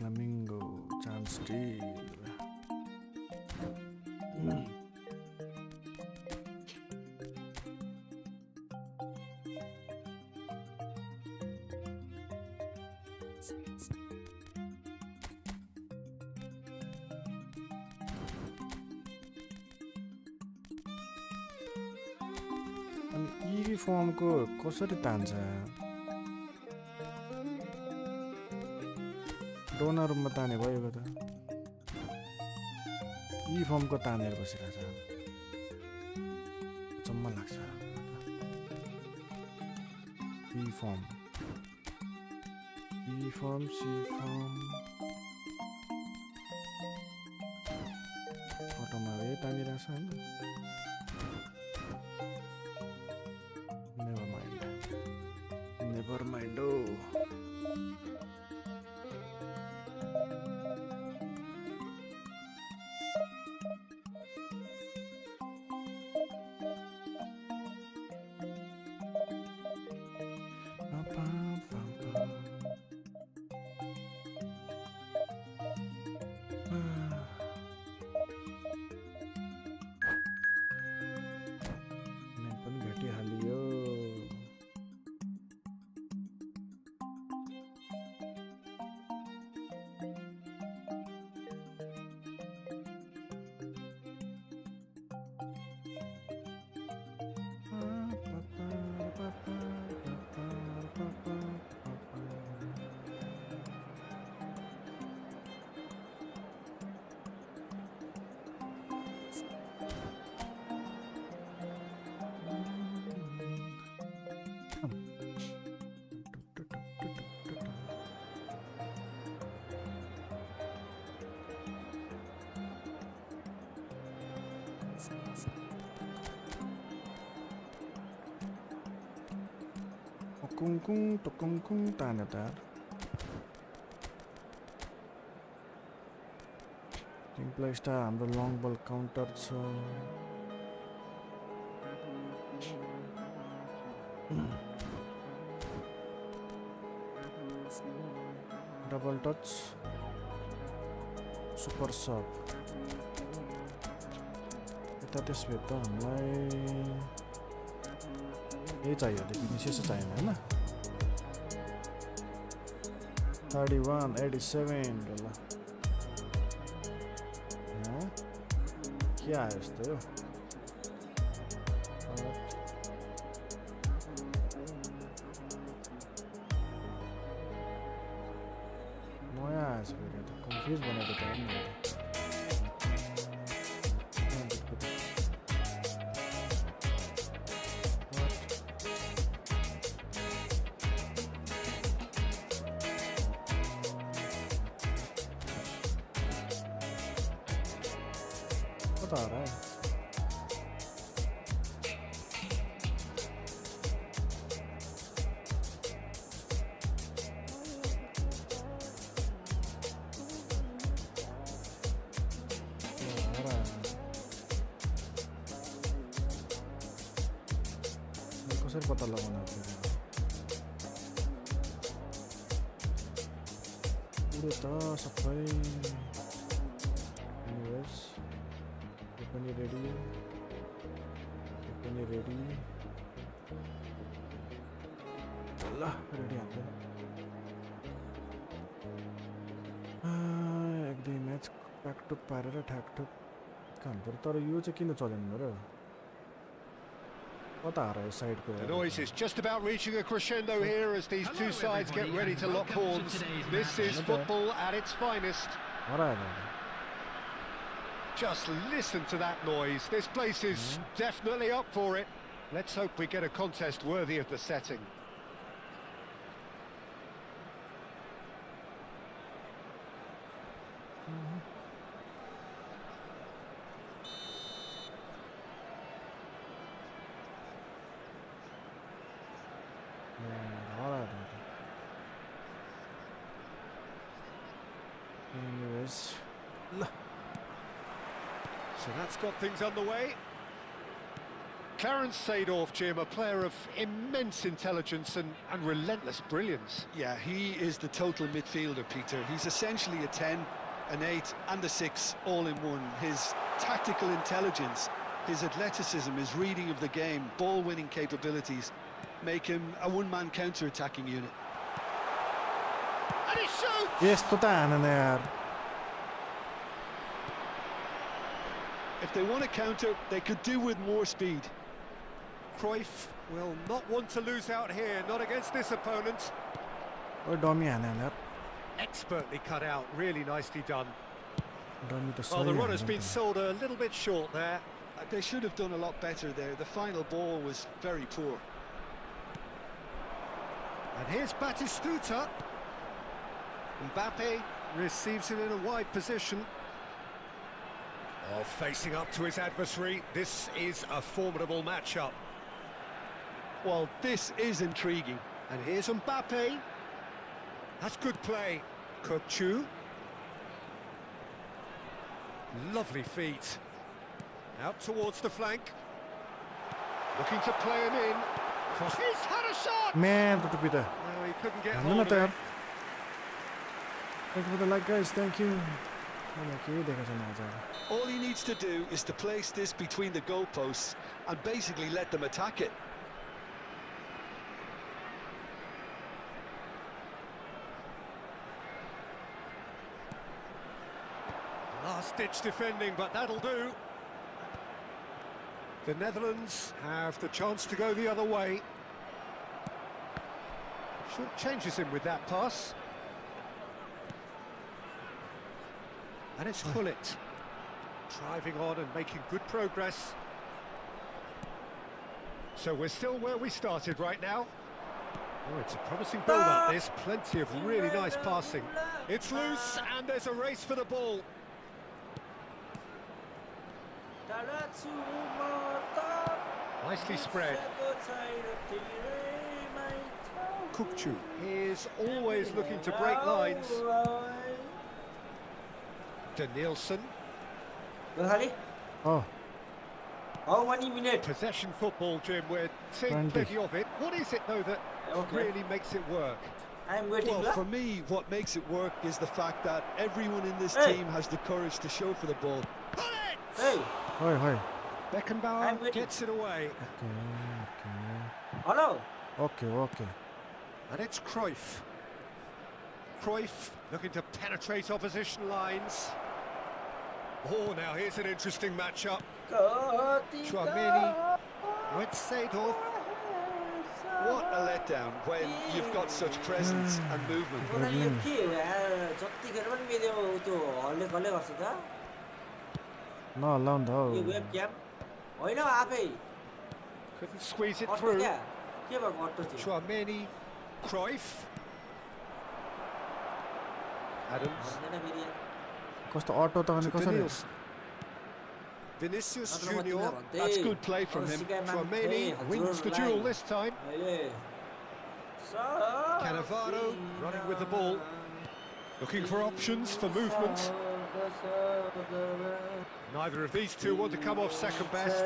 Flamingo chance deal. अनि form को कसरी तान्छ डोनर रुममा ताने भएको त फर्म को तानेर बसिरहेछ चम्म लाग्छ बी फर्म सी फर्म अटोमा वे तानिरहेछ हैन Never mind. Kung ताने तार टिम्पल स्टार हाम्रो लङ बल काउन्टर छ डबल टच सुपर सब यता त्यसले त हामीलाई यही चाहियो विनिसियस चाहिएन हैन 31 87 ल के आयो यस्तो यो नयाँ आएछ फेरि त कन्फ्युज बनाएको त हैन आ रहा है मेरे को सिर्फ पता लगाना पूरे तो सफाई Open ready. Allah, ready आते एक दुई मैच प्याकटुक पारेर ठ्याकठुक खानुपर्छ तर यो चाहिँ किन चलेन र कता हारा साइड को The noise is just about reaching a crescendo here as these two sides get ready to lock horns. This is football at its finest. Just listen to that noise. This place is definitely up for it. Let's hope we get a contest worthy of the setting. Anyways, so that's got things underway. Clarence Seedorf, Jim, a player of immense intelligence and relentless brilliance. Yeah, he is the total midfielder, Peter. He's essentially a 10, an 8 and a 6 all in one. His tactical intelligence, his athleticism, his reading of the game, ball-winning capabilities make him a one-man counter-attacking unit. And he shoots! यस्तो त हानेन यार. If they want to counter, they could do with more speed. Cruyff will not want to lose out here, not against this opponent. Oh dummy हाने यार. Expertly cut out, really nicely done. Dummy त Well, the सही run has हाने been त. sold a little bit short there. They should have done a lot better there. The final ball was very poor. And here's Batistuta. Mbappé receives it in a wide position. Oh, facing up to his adversary. This is a formidable matchup. Well, this is intriguing. And here's Mbappé. That's good play. Kubo. Lovely feet. Out towards the flank. Looking to play him in. He's had a shot! Man, त टुपी त. No, he couldn't get हान्नु hold न of त it. यार. Thank you for the like, guys. Thank you. मलाई के देखेको छैन आज. All he needs to do is to place this between the goalposts and basically let them attack it. Last-ditch defending, but that'll do. The Netherlands have the chance to go the other way. Short changes him with that pass. And it's Gullit. Driving on and making good progress. So we're still where we started right now. Oh, it's a promising build-up, this. Plenty of really nice passing. It's loose, and there's a race for the ball. Nicely spread. Kubo is always looking to break lines. Danielson. Oh, How many minutes? Possession football, Jim. We're seeing 20. plenty of it. What is it, though, that really makes it work? I'm waiting. Well, for me, what makes it work is the fact that everyone in this Hey. team has the courage to show for the ball. Hey, hoi hoi. Beckenbauer I'm waiting. gets it away. hello. Okay. And it's Cruyff. Cruyff looking to penetrate opposition lines. Oh, now here's an interesting matchup. Chouameni with Seedorf. What a letdown when you've got such presence and movement. उनीहरूले यो के हो यार जतिखेर पनि मेरो त्यो हल्ले खल्ले गर्छ त नहल्लाउ नि त हौ. यो वेब क्याम होइन आफै Couldn't squeeze it auto through. क्या के भएको अटो चाहिँ Chouameni, Cruyff. Adams. भन्दैन फेरि यार कस्तो अटो त अनि To कसरी? Danielson. Vinícius नत्र म Jr. तिमीलाई भन्थे, That's good play from अरू him. सिकाइ माग्थे, Chouameni wins the हजुरलाई। duel this time. अहिले Cannavaro running with the ball. Looking for options for movement. Neither of these two want to come off second best.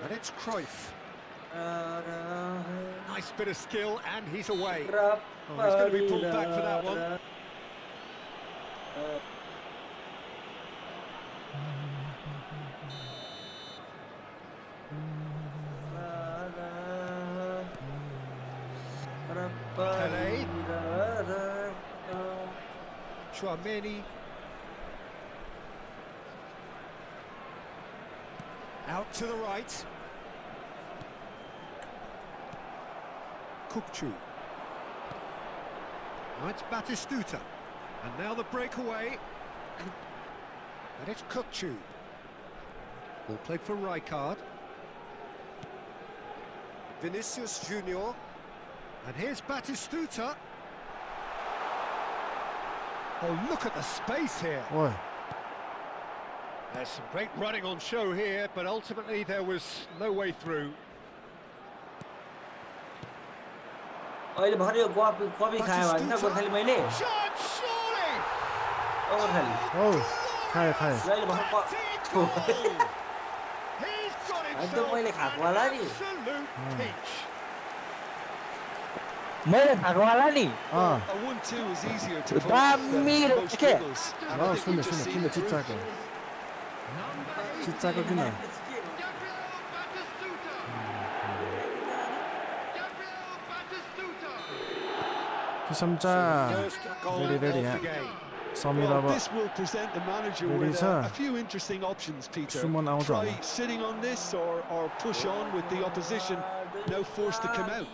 And it's Cruyff. Nice bit of skill, and he's away. Oh, he's going to be pulled back for that one. Pelé. Chouameni. Out to the right. Kubo. Now it's Batistuta. And now the breakaway. And it's Kubo. Ball played for Rijkaard. Vinícius Jr. And here's Batistuta. Oh, look at the space here. Oi. There's some great running on show here, but ultimately there was no way through. अहिले भर्खर यो copy खायो भने त गोर्खाली मैले Shot, surely! Gorkhali Oh. खायो खायो ल अहिले भर्खर He's got होइन त himself मैले खाएको होला नि absolute peach. मैले खाएको होला नि A 1-2 is easier to post Dammi than ro- most okay. dribbles. And ल I think सुन्नु we've just सुन्नु seen किन the proof. चिच्चाको चिच्चाको किन किसमचा First goal Ready, ready, of yeah. the game. Samir Well, अब this will present the manager Ready, with sir? a few interesting options, Peter. Suman आउँछ Try होला sitting on this or push on with the opposition. Now forced to come out.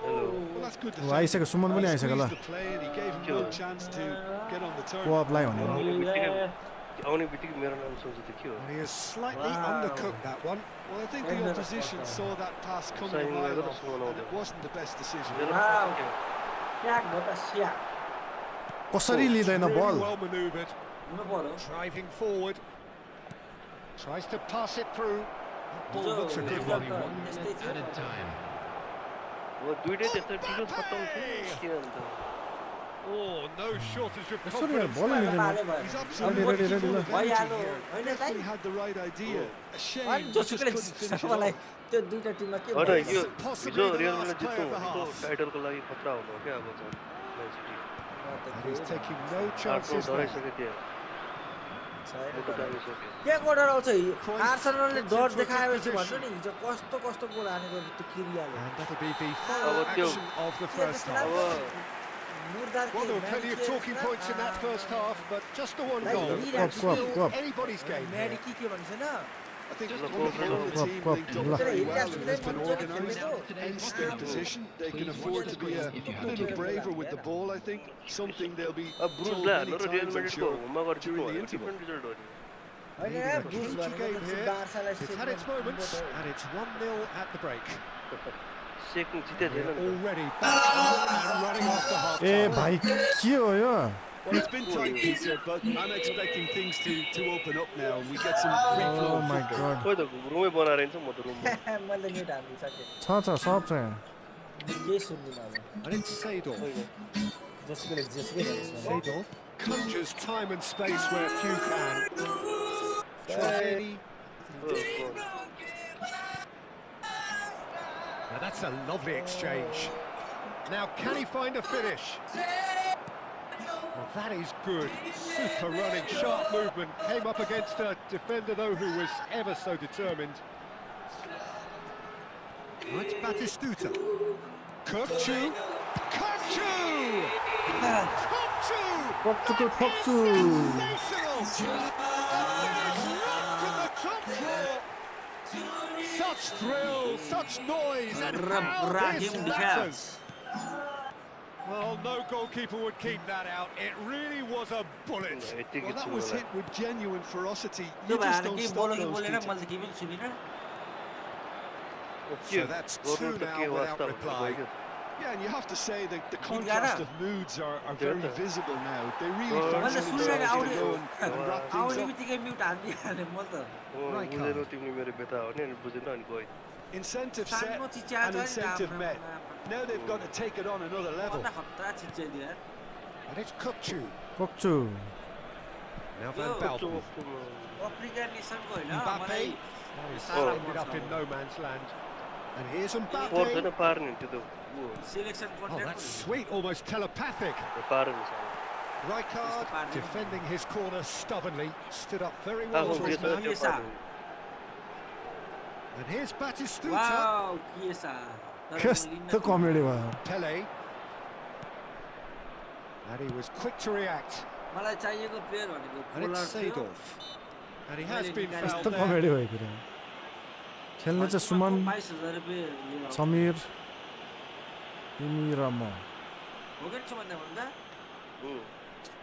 Well, that's good ऊ आइसक्यो सुमन पनि He आइसक्यो ल squeezed the play and he gave him no chance to get on the turn. कोअपलाई भनेर आउने बित्तिकै मेरो नाम सोच्दै थियो के हो And he has slightly Wow. undercooked that one. Well, I think the opposition saw that pass coming a Signing mile another off, Ronaldo. and it wasn't the best decision. मेरो Wow. नाम के हो स्याक भयो त स्याक कसरी लिँदैन Really बल well manoeuvred, हुनु पर्यो driving forward. Tries to pass it through. Ball looks a good one. त्यस्तै थियो अब दुईटै त्यस्तो ठिलो खत्तम थियो के अन्त Oh, no shortage of यसरी यार confidence. बल लिँदैन पाले भयो He's Ready, absolutely ready, ready, full ल of भइहाल्यो energy here. होइन Definitely दाइ had the right idea. A shame अनि he just जोसुकैले couldn't finish it मलाई off. त्यो दुईटा टिममा के होइन भयो यो Possibly हिजो the real last Madrid play जित्नु of the भनेको half. टाइटलको लागि खतरा हुनु हो क्या अब चाहिँ man city And he's taking no आठ chances there. डराइसक्यो त्यहाँ मोटो दाबिसक्यो के गोल आउँछ आर्सेनलले डर देखाएपछि भन्नु नि हिजो कस्तो कस्तो गोल हानेको त्यो किरियाले And that'll be the final अब त्यो- action of the first half. अब मुर्दार Well, there were plenty of talking points in that first half, but just the one goal. Go up. Anybody's game here. म्याडी के भन्छ छैन I think Look, when the go, the go, team go, linked go. up very Look. well and has been Look. organised, hence their position. They can afford to be a little braver with the ball, I think. Something they'll be अब ब्रुज told ला many र real times, I'm माड्रिडको sure, होममा गरेर जित्नु during the भनेको interval. Different result हो नि होइन Leading यार a ब्रुज clincher भनेको game त here. बार्सालाई It's had its moments, and it's 1-0 at the break. सेक्नु जिते थिएन नि त Already back and running after half A time. भाइ के हो यो Well, it's been tight, Peter, but I'm expecting things to open up now and we get some free flow ओ of my football. गड खोइ त रुमै बनाएर हिँड्छ म त रुममा मैले नेट हालिदिइसकेँ छ सब छ यहाँ केही सुन्दिनँ अब And it's Seedorf. जसकोले जेसुकै भन्छ Seedorf conjures time and space where few can. Tchouaméni. Now that's a lovely exchange. Now can he find a finish? Well, that is good. Super running, sharp movement. Came up against a defender though who was ever so determined. That's Batistuta. Kirkchu. Kirkchu! Kirkchu! पक्चुको पक्चु Such thrill, such noise, and how this Brahim matters. Well, no goalkeeper would keep that out. It really was a bullet. यतिकै Well, that छु was होला hit with genuine ferocity. त्यो You just भएर don't केही stop बोल्यो कि those, बोलेन Peter. मैले त केही पनि सुनिनँ के So that's गर्नु two त now के without वास्ता reply. भयो Yeah, and you have to say that the Gara. contrast of moods are very Data. visible now. They really Well, fancy मैले सुनेर themselves to आउने go and wrap things आउने up. बित्तिकै mute हालिदिइहालेँ म त Right बुझेर card. तिमीले मेरो बेता हो नि अनि बुझेन अनि गयो Incentive set सानो चिच्याएको and नि incentive राम्रो met. Now they've got to take it on another level. खतरा खतरा चिच्याइदियो यार And it's Kirkchu. पक्चु Now Van Yo. Baalen. Africa नेसनको होइन Mbappé. मलाई Oh, he's साह्रो ended up in no man's land. And here's Mbappé. पर्दैन पार्ने नि त्यो त ऊ हो, selection Oh, that's contract sweet, almost telepathic. पार्ने सानो Rijkaard Mr. Barney. defending his corner stubbornly, stood up very well आफू for his बेच्छ man. त्यो Yes, sir. पार्ने And here's Batistuta. वाउ के सा तर कस्तो कमेडी भयो Pele. And he was quick to react. मलाई चाहिएको प्लेयर भनेको And कोलर it's थियो Seedorf. And he has been Kस्तो fouled कस्तो there. कमेडी भयो कुरा खेल्ने चाहिँ सुमन 22,000 रुपियाँ लियो। समीर तिमी र म हो कि छ भन्दा भन्दा उम्,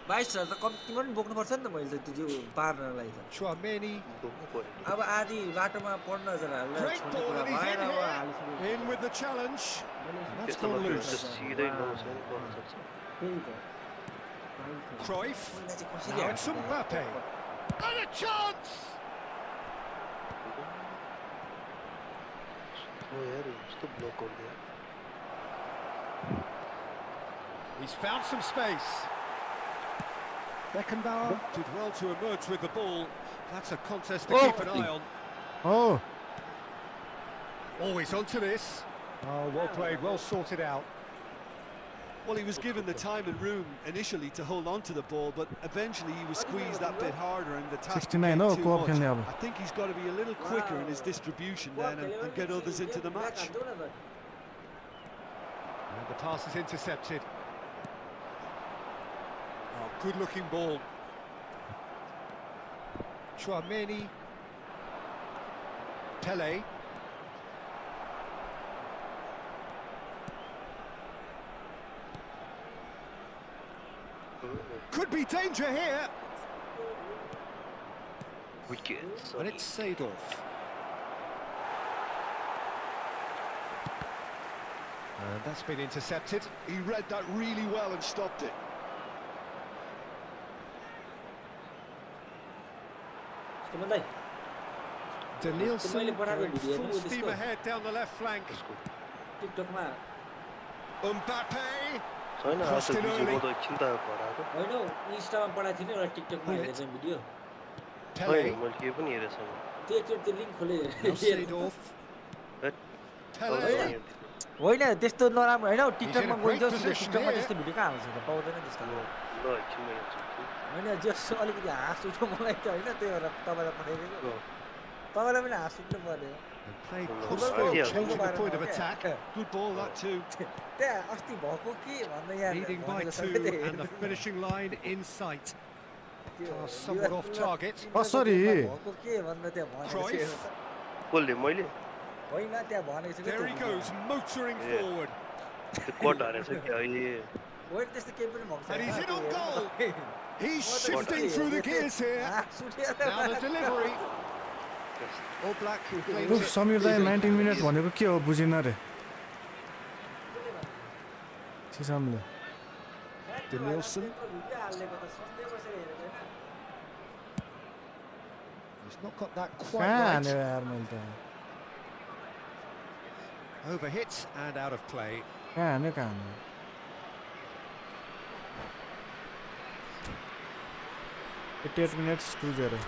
22,000 त कम्ती पनि बोक्नुपर्छ नि त मैले त त्यो पार्नलाई त Tchouaméni. बोक्नु पर्यो अब आधी बाटोमा 15,000 हालेर Great छोड्ने ball कुरा and he's भएन in अब here. हालिसकेको In with the challenge. And that's त्यस्तो gone मात्रै loose. हुन्छ, सिधै लाउँछ नि गर्न सक्छ त्यही त Cruyff. पहिला चाहिँ कसरी Now it's हाल्छ? Mbappé. And a chance! हो यार यस्तो ब्लक गरिदियो He's found some space. Beckenbauer did well to emerge with the ball. That's a contest to Oh. keep an eye on. Oh, Always onto this. Oh, well played, well sorted out. Well, he was given the time and room initially to hold on to the ball, but eventually he was squeezed that bit harder and the task 69 became हो too co-op much. खेल्ने अब I think he's got to be a little quicker in his distribution then and get others into the match. And the pass is intercepted. Oh, good-looking ball. Chouameni. Pele. Could be danger here. Wicked. And it's Seedorf. And that's been intercepted. He read that really well and stopped it. Danielson going full steam ahead down the left flank. टिकटकमा Mbappé. छैन आज Crossed in video early. म त एकछिन त पढाएको होइन हौ इन्स्टामा पठाएको थिएँ नि एउटा टिकटकमा हेरेको चाहिँ भिडियो Pele. होइन मैले केही पनि हेरेको छैन त्यो एकचोटि त्यो लिङ्क खोले Now Seedorf. हैट, Pele. तपाईँले हेर्दिनु। होइन त्यस्तो नराम्रो होइन हौ टिकटकमा in a गइन्छ great सिधै position टिकटकमा here. त्यस्तो भिडियो कहाँ आउँछ त पाउँदैन त्यस्तो ल एकछिन म हेर्छु होइन जस अलिकति हाँस उठ्यो मलाई त होइन त्यही भएर तपाईँलाई पठाइदिएको तपाईँलाई पनि हाँस उठ्नु पर्यो And played Well, crossfield, yeah. changing the point of attack. Good ball, that too. त्यहाँ अस्ति भएको के भन्दा यहाँ Leading by भनेको two, सबै and the finishing line in sight. त्यो Oh, somewhat off target. Oh, sorry. भएको के भन्दा त्यहाँ भनेको Cruyff. छ कसले मैले होइन त्यहाँ भनेको छ There he goes, motoring Yeah. forward. त्यो कट हारेछ कि अहिले होइन त्यस्तो केही पनि भएको And he's in on त्यो goal. हेर्नु He's त- shifting through the gears here. हाँस उठेर Now the delivery. All Black who claims उफ it. समीर दाई 19 मिनट भनेको के हो बुझिन रे सिसामले Danielson. भिडियो हालेको त सन्डे बसेर हेरेको होइन He's not got that quite कहाँ right. हानेर यार मैले त Overhit and out of play. कहाँ हान्यो कहाँ हान्यो 88 minutes 2-0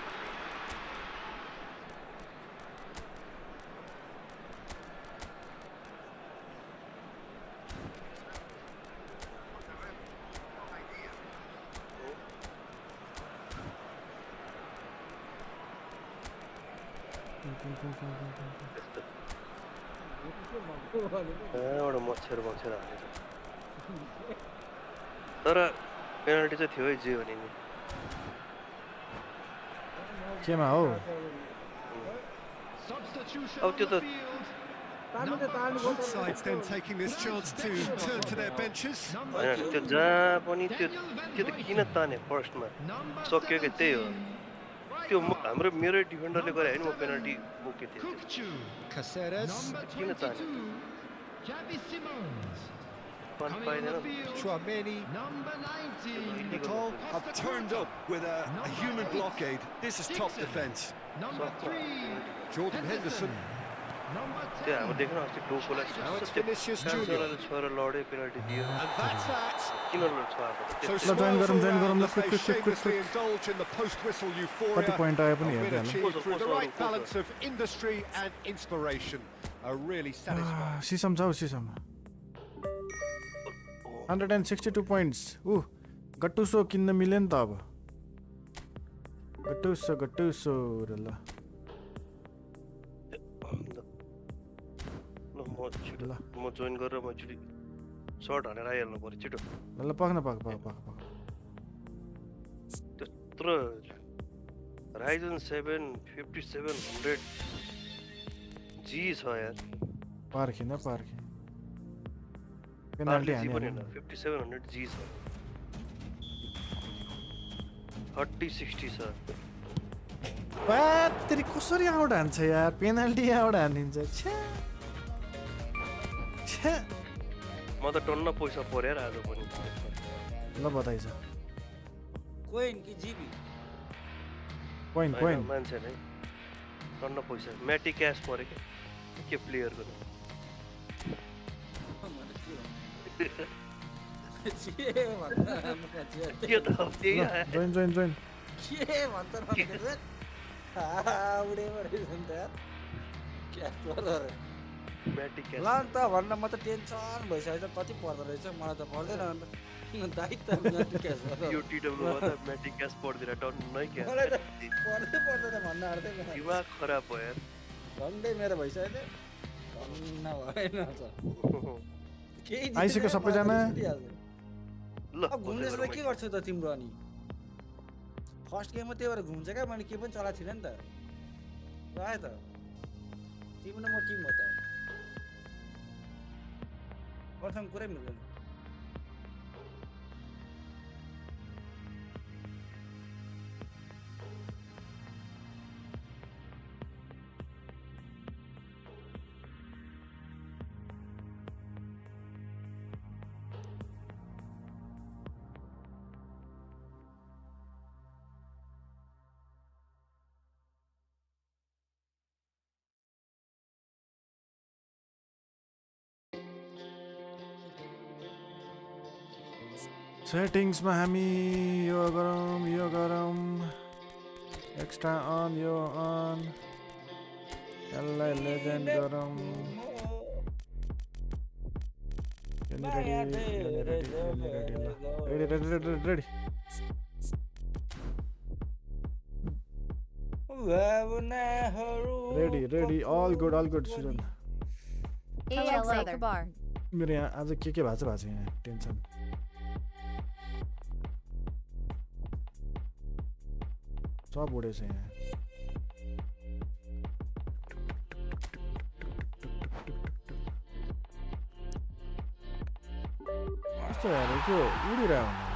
कहाँबाट मच्छर मच्छर हालेछ तर पेनल्टी चाहिँ थियो है जे भने नि केमा हो अब त्यो त Both sides then taking this chance to turn to their benches. होइन त्यो जहाँ पनि त्यो त्यो त किन ताने फर्स्टमा सक्यो कि त्यही हो त्यो हाम्रो मेरै डिफेन्डरले गरे होइन म पेनल्टी बोकेँ थिएँ Caceres. किन ताने फन पाइँदैन Chouameni. Nicole have turned up with a human blockade. This is top defence. Jordan Henderson. त्यो हाम्रो देख्न अस्ति डोकोलाई Now it's Vinícius Jr. छोएर लड्यो पेनल्टी दियो And that's that. किन लड्छ अब So Join smiles गरौँ, all join गरौँ, round ल, as they quick, quick, quick, shamelessly quick. indulge in the post-whistle कति euphoria. पोइन्ट आयो पनि A win हेर्दै achieved through the right Puzzle. balance of industry and inspiration. A really satisfying. Sesame छ हौ sesame 162 points ऊ गट्टुसो किन्न मिल्यो नि त अब गट्टुसो र ल ल म छिटो म जोइन गरेर म एकचोटि सर्ट हानेर आइहाल्नु पऱ्यो छिटो ल पक्न पक त्यत्रो Ryzen 7 5700 जी छ यार पार्खिन पेनाल्टी जी पनि हान्यो होइन 5700 जी छ 3060 छ तेरि कसरी आउट हान्छ यार पेनाल्टी आउट हानिन्छ छ्या म त टन्न पैसा पर्यो यार आज पनि ल बधाई छ कोइन कि जिबी पोइन्ट होइन, मान्छे नै टन्न पैसा म्याटी क्यास पर्यो के प्लेयरको के भन्दा के त हो त्यही आयो। जोइन के भन्छ न उडे नि त यार क्या पर्दो रे म्याटी क्यास ल नि त भन्न म त टेन्सन भइसकेछ कति पर्दो रहेछ मलाई त पर्दैन अन्त दायित्व म्याटी क्यास यो टिडब्ल्यूमा त म्याटी क्यास पढ्दिनँ टन्नै क्या मलाई त पर्दैन भन्न आँट्दैन दिमाग खराब भयो यार। झन्डै मेरो भइसक्यो भन्न भएन केही आइसक्यो सबैजना। ल अब घुम्ने चाहिँ के गर्छौ त तिम्रो अनि फर्स्ट गेममा त्यही भएर घुम्छ क्या मैले के पनि चलाएको थिइनँ नि त आयो त तिम्रो म टिम हो त प्रथम कुरै मिल्दैन सेटिङ्समा हामी यो गरौँ एक्स्ट्रा अन यो अन यसलाई लेजेन्ड गरौँ रेडी all good सुजन मेरो यहाँ आज के भएको छ यहाँ टेन्सन सब उडेछ यहाँ कस्तो यार त्यो उडिरहेको हुनु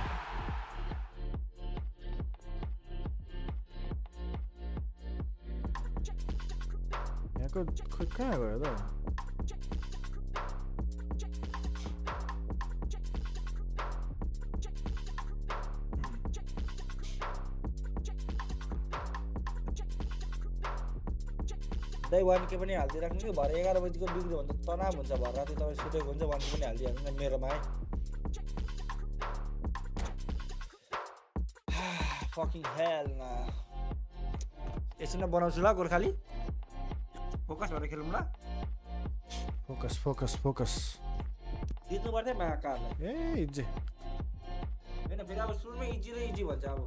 यहाँको खोइ कहाँ गयो त दाइ वान के पनि हालिदिइराख्नु कि भरे 11 बजीको बिग्रियो भने त तनाव हुन्छ भरे राति तपाईँ सुतेको हुन्छ वान के पनि हालिदिइहाल्नु न मेरोमा है फकिङ हेल न यसरी नै बनाउँछु ल गोर्खाली फोकस भएर खेलौँ ल फोकस जित्नु पर्छ महाकारलाई ए इजी हैन फेरि अब सुरुमै इजी र इजी भन्छ अब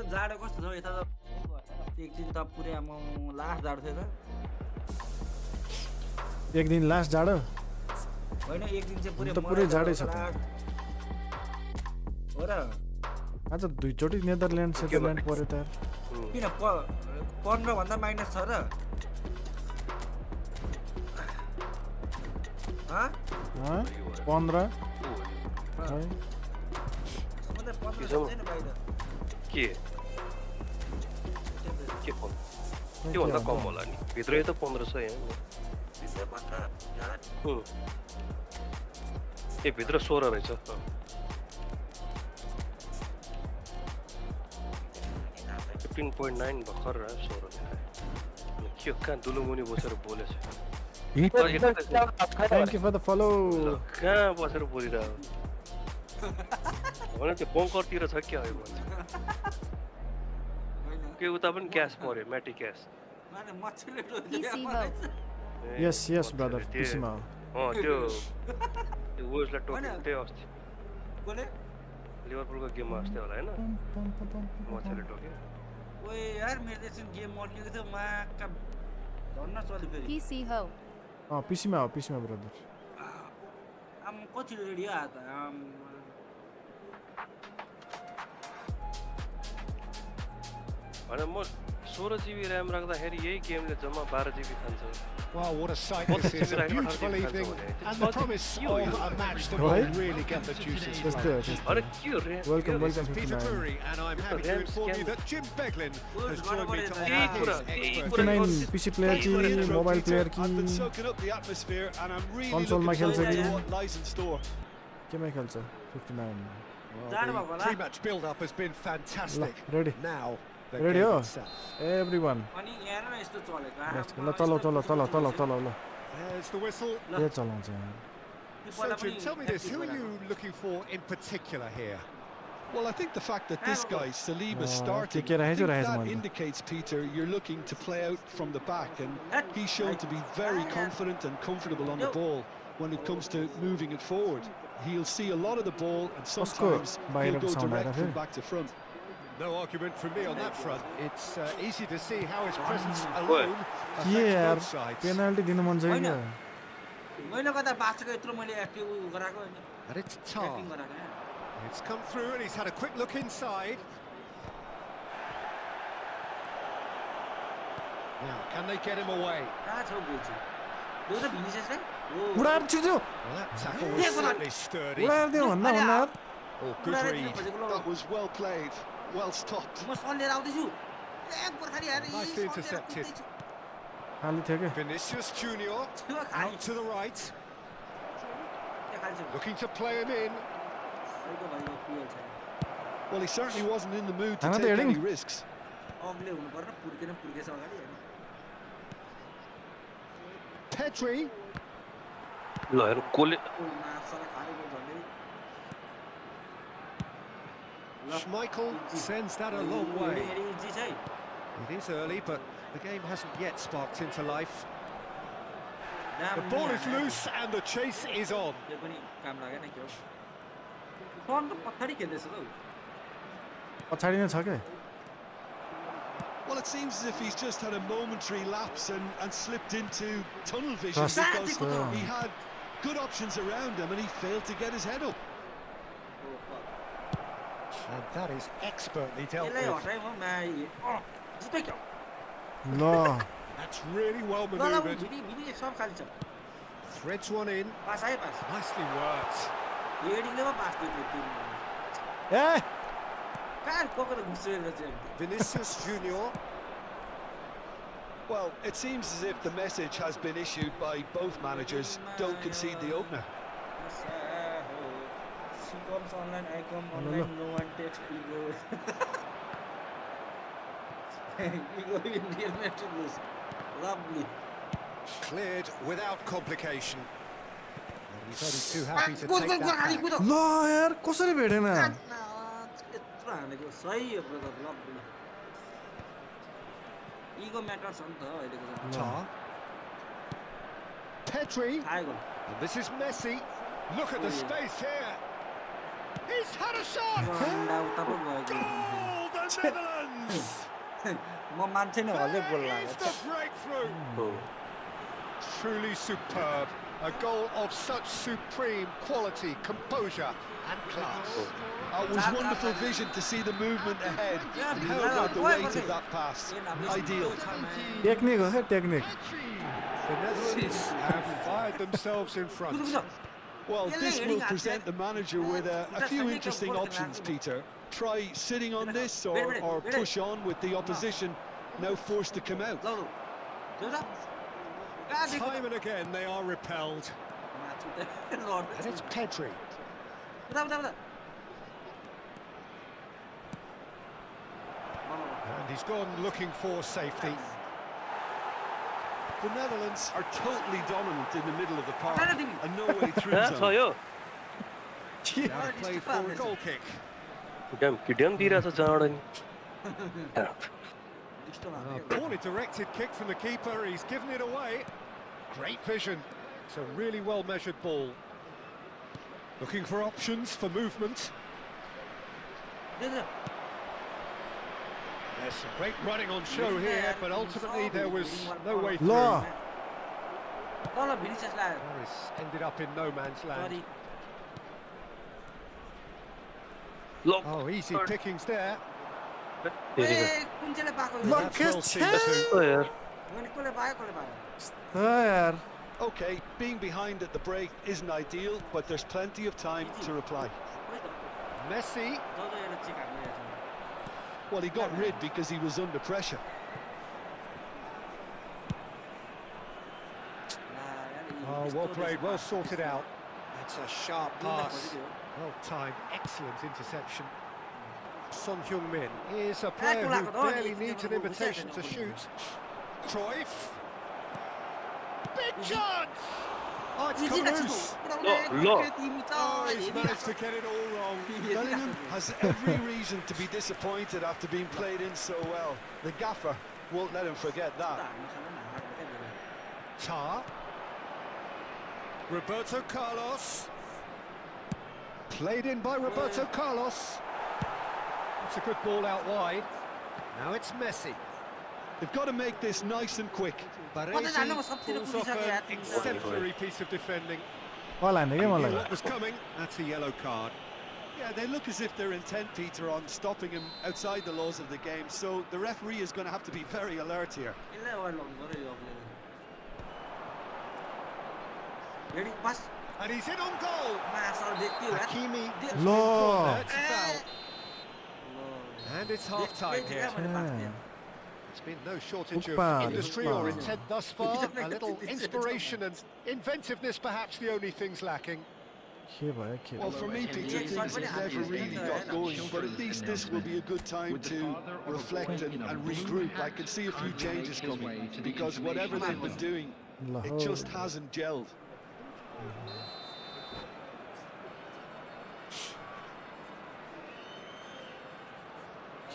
जाडो कस्तो छ यता त एक दिन त पुरै लास्ट जाडो थियो त एक दिन लास्ट जाडो होइन एक दिन चाहिँ पुरै जाडै छ त हो र आज दुईचोटि नेदरल्यान्ड सेदरल्यान्ड पर्यो त किन 15 भन्दा माइनस छ र 15 के भन्दा कम होला नि भित्रै त 1500 यहाँ ए भित्र 16 रहेछ 15.9 भर्खर 16 के कहाँ दुलुमुनि बसेर बोलेछ thank you for the follow कहाँ बसेर बोलिरहेको भने त्यो बङ्करतिर छ क्या हो भन्छ के उता पनि क्यास पर्यो म्याटी क्यास यस ब्रदर पिसीमा त्यो वोजलाई टोक्यो त्यही अस्ति लिभरपुलको गेममा अस्ति होला हैन मछले टोक्यो ओए यार मेरो एकछिन गेम मर्किएको थियो माका धन्न चल्यो फेरि पिसीमा ब्रदर आम कति रेडी आ त हैन म 16 GB RAM राख्दाखेरि यही गेमले जम्मा 12 GB खान्छ Wow, what a sight this is, a beautiful evening and the promise of a match that will really get the juices flowing. Welcome This is Peter Drury and I'm happy to inform you that Jim Beglin has joined me to offer his expert PC player ki mobile player ki I've been soaking up the atmosphere and I'm really console looking खेल्छ forward कि to what lies in store. केमा खेल्छ 59 Well, the pre-match build-up has been fantastic. Ready. Now the Ready, game oh? itself. Everyone. अनि यहाँ न यस्तो चलेको ल चलो चलो चलो चलो चलो ल There's the whistle. के चलाउँछ यहाँ So, Jim, tell me this, who are you looking for in particular here? Well, I think the fact that this guy, Saliba, Oh, starting, take it, I think Ryzen, that man. indicates, Peter, you're looking to play out from the back, and he's shown to be very confident and comfortable on the ball when it comes to moving it forward. He'll see a lot of the ball, and sometimes he'll go direct from back to front. No argument from me on that front. It's easy to see how his presence alone affects के यार both sides. Penalty दिनु मन छ क्या मैले गर्दा बाँचेको यत्रो मैले एक्टिभ गराएको होइन And it's Tar. एक्टिङ गराएको यहाँ It's come through and he's had a quick look inside. Now, can they get him away? कहाँ छ गोल चाहिँ देऊ त भिनिसियसलाई उडाएर छिटो Well, that tackle was certainly sturdy. उडाएर दियो भन्दा भन्दा Oh, good read. That was well played, well stopped. म सन लिएर आउँदैछु गोर्खाली आएर Nicely intercepted. खाली थियो के Vinicius Jr. out to the right, खाली looking to play him in. भएको पिएल छ Well, he certainly wasn't in the mood to Hang on, take heading. any risks. अग्ले हुनु पर्ने पुर्केछ अगाडि हैन Pedri. ल हेर कोले माछालाई खारेको झन्डै Schmeichel sends that a long way. Heidi easy छ है It is early, but the game hasn't yet sparked into life. दाम The ball is loose and the chase is on. यो पनि काम लागेन के हो सन त पछाडी खेल्दैछ त पछाडि नै छ के Well, it seems as if he's just had a momentary lapse and slipped into tunnel vision Just- because Yeah. he had good options around him and he failed to get his head up. And that is expertly dealt यसलाई with. हटाइ म my जित्दै क्या ल That's really well ल ल manoeuvred. भिनी सब खाली छ Threads one in. Pass आयो पास Nicely worked. हेडिङले पो पास दियो त्यो ए कहाँ गएको त घुसेर चाहिँ Vinicius Jr. Well, it seems as if the message has been issued by both managers. Don't concede the opener. She comes online, I come online, no one takes ego. Ego in real Madrid lose. Lovely. Cleared without complication. And he's only too happy to take that back. ल यार कसरी भेटेन यत्रो हानेको सही हो brother lovely ego matter छ नि त अहिलेको Tar. Pedri. आयो goal And this is Messi. Look at the space here. He's had a shot. रन्डा उता पो गयो Goal, the Netherlands. म मान्छे नै हल्दै गोल Here's लाग्यो the breakthrough. Truly superb. A goal of such supreme quality, composure and class. It was wonderful vision to see the movement ahead and how about the weight of that pass. Ideal. Technique हो क्या technique The Netherlands have fired themselves in front. Well, this will present the manager with a few interesting options, Peter. Try sitting on this or push on with the opposition now forced to come out. ल देऊ त Time and again they are repelled. And it's Pedri. उता उता उता And he's gone looking for safety. The Netherlands are totally dominant in the middle of the park and no way through छ zone. यो Now played for a goal kick. ड्याम किड्याम दिइरहेछ जहाँबाट नि Poorly directed kick from the keeper. He's given it away. Great vision. It's a really well measured ball. Looking for options for movement. There's some great running on show here, but ultimately there was no way through. ल ल ल भिनिसियस लाग्यो Morris ended up in no man's land. Sorry ल Oh, easy pickings there. ए कुन चाहिँले पाएको ल That's के well छ seen too. ओ यार मैले कसले पायो कसले पायो यार Okay, being behind at the break isn't ideal, but there's plenty of time to reply. खोइ त Messi. जो जो एउटा चेक हान्नु रहेछ Well, he got rid because he was under pressure. Oh, well played, well sorted out. That's a sharp pass. Well timed, excellent interception. Son Heung-min is a player who barely needs an invitation to shoot. Cruyff. Big chance! Oh, it's come loose. Oh, he's managed to get it all wrong. Bellingham has every reason to be disappointed after being played in so well. The gaffer won't let him forget that. Tar. Roberto Carlos. Played in by Roberto Carlos. It's a good ball out wide. Now it's Messi. They've got to make this nice and quick. Baresi pulls off an exemplary piece of defending. Holland He game knew Holland. what was coming. That's a yellow card. Yeah, they look as if they're intent, Peter, on stopping him outside the laws of the game, so the referee is going to have to be very alert here. And he's in on goal. Hakimi does Lo. there, it's a foul. And it's half-time here. There's been no shortage of Opa, industry opa. or intent thus far. A little inspiration and inventiveness perhaps the only things lacking. के भयो के Well, for me, Peter, things have never really got going, but at least this will be a good time to reflect and regroup. I can see a few changes coming, because whatever they've been doing, it just hasn't gelled.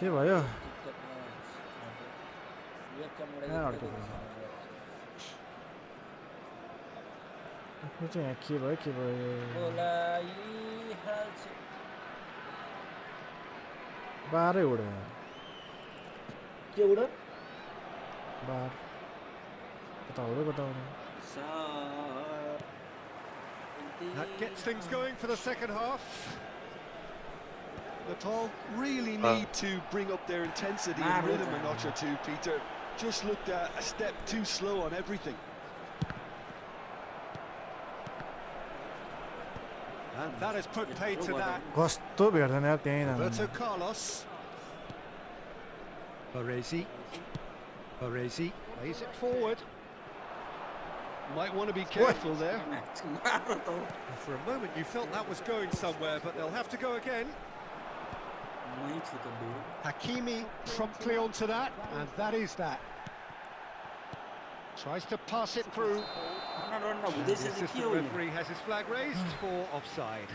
के भयो यो चाहिँ यहाँ के भयो बाह्रै उड्यो बाह्र कता उड्यो That gets things going for the second half. Nepal really need to bring up their intensity and rhythm a notch or two, Peter. Just looked a step too slow on everything. And that has put paid to that. कस्तो भेट्दैन यार त्यही Roberto Carlos. Baresi plays it forward. Might want to be careful there. For a moment you felt that was going somewhere, but they'll have to go again. Hakimi promptly onto that, and that is that. Tries to pass it through. The assistant referee has his flag raised for offside.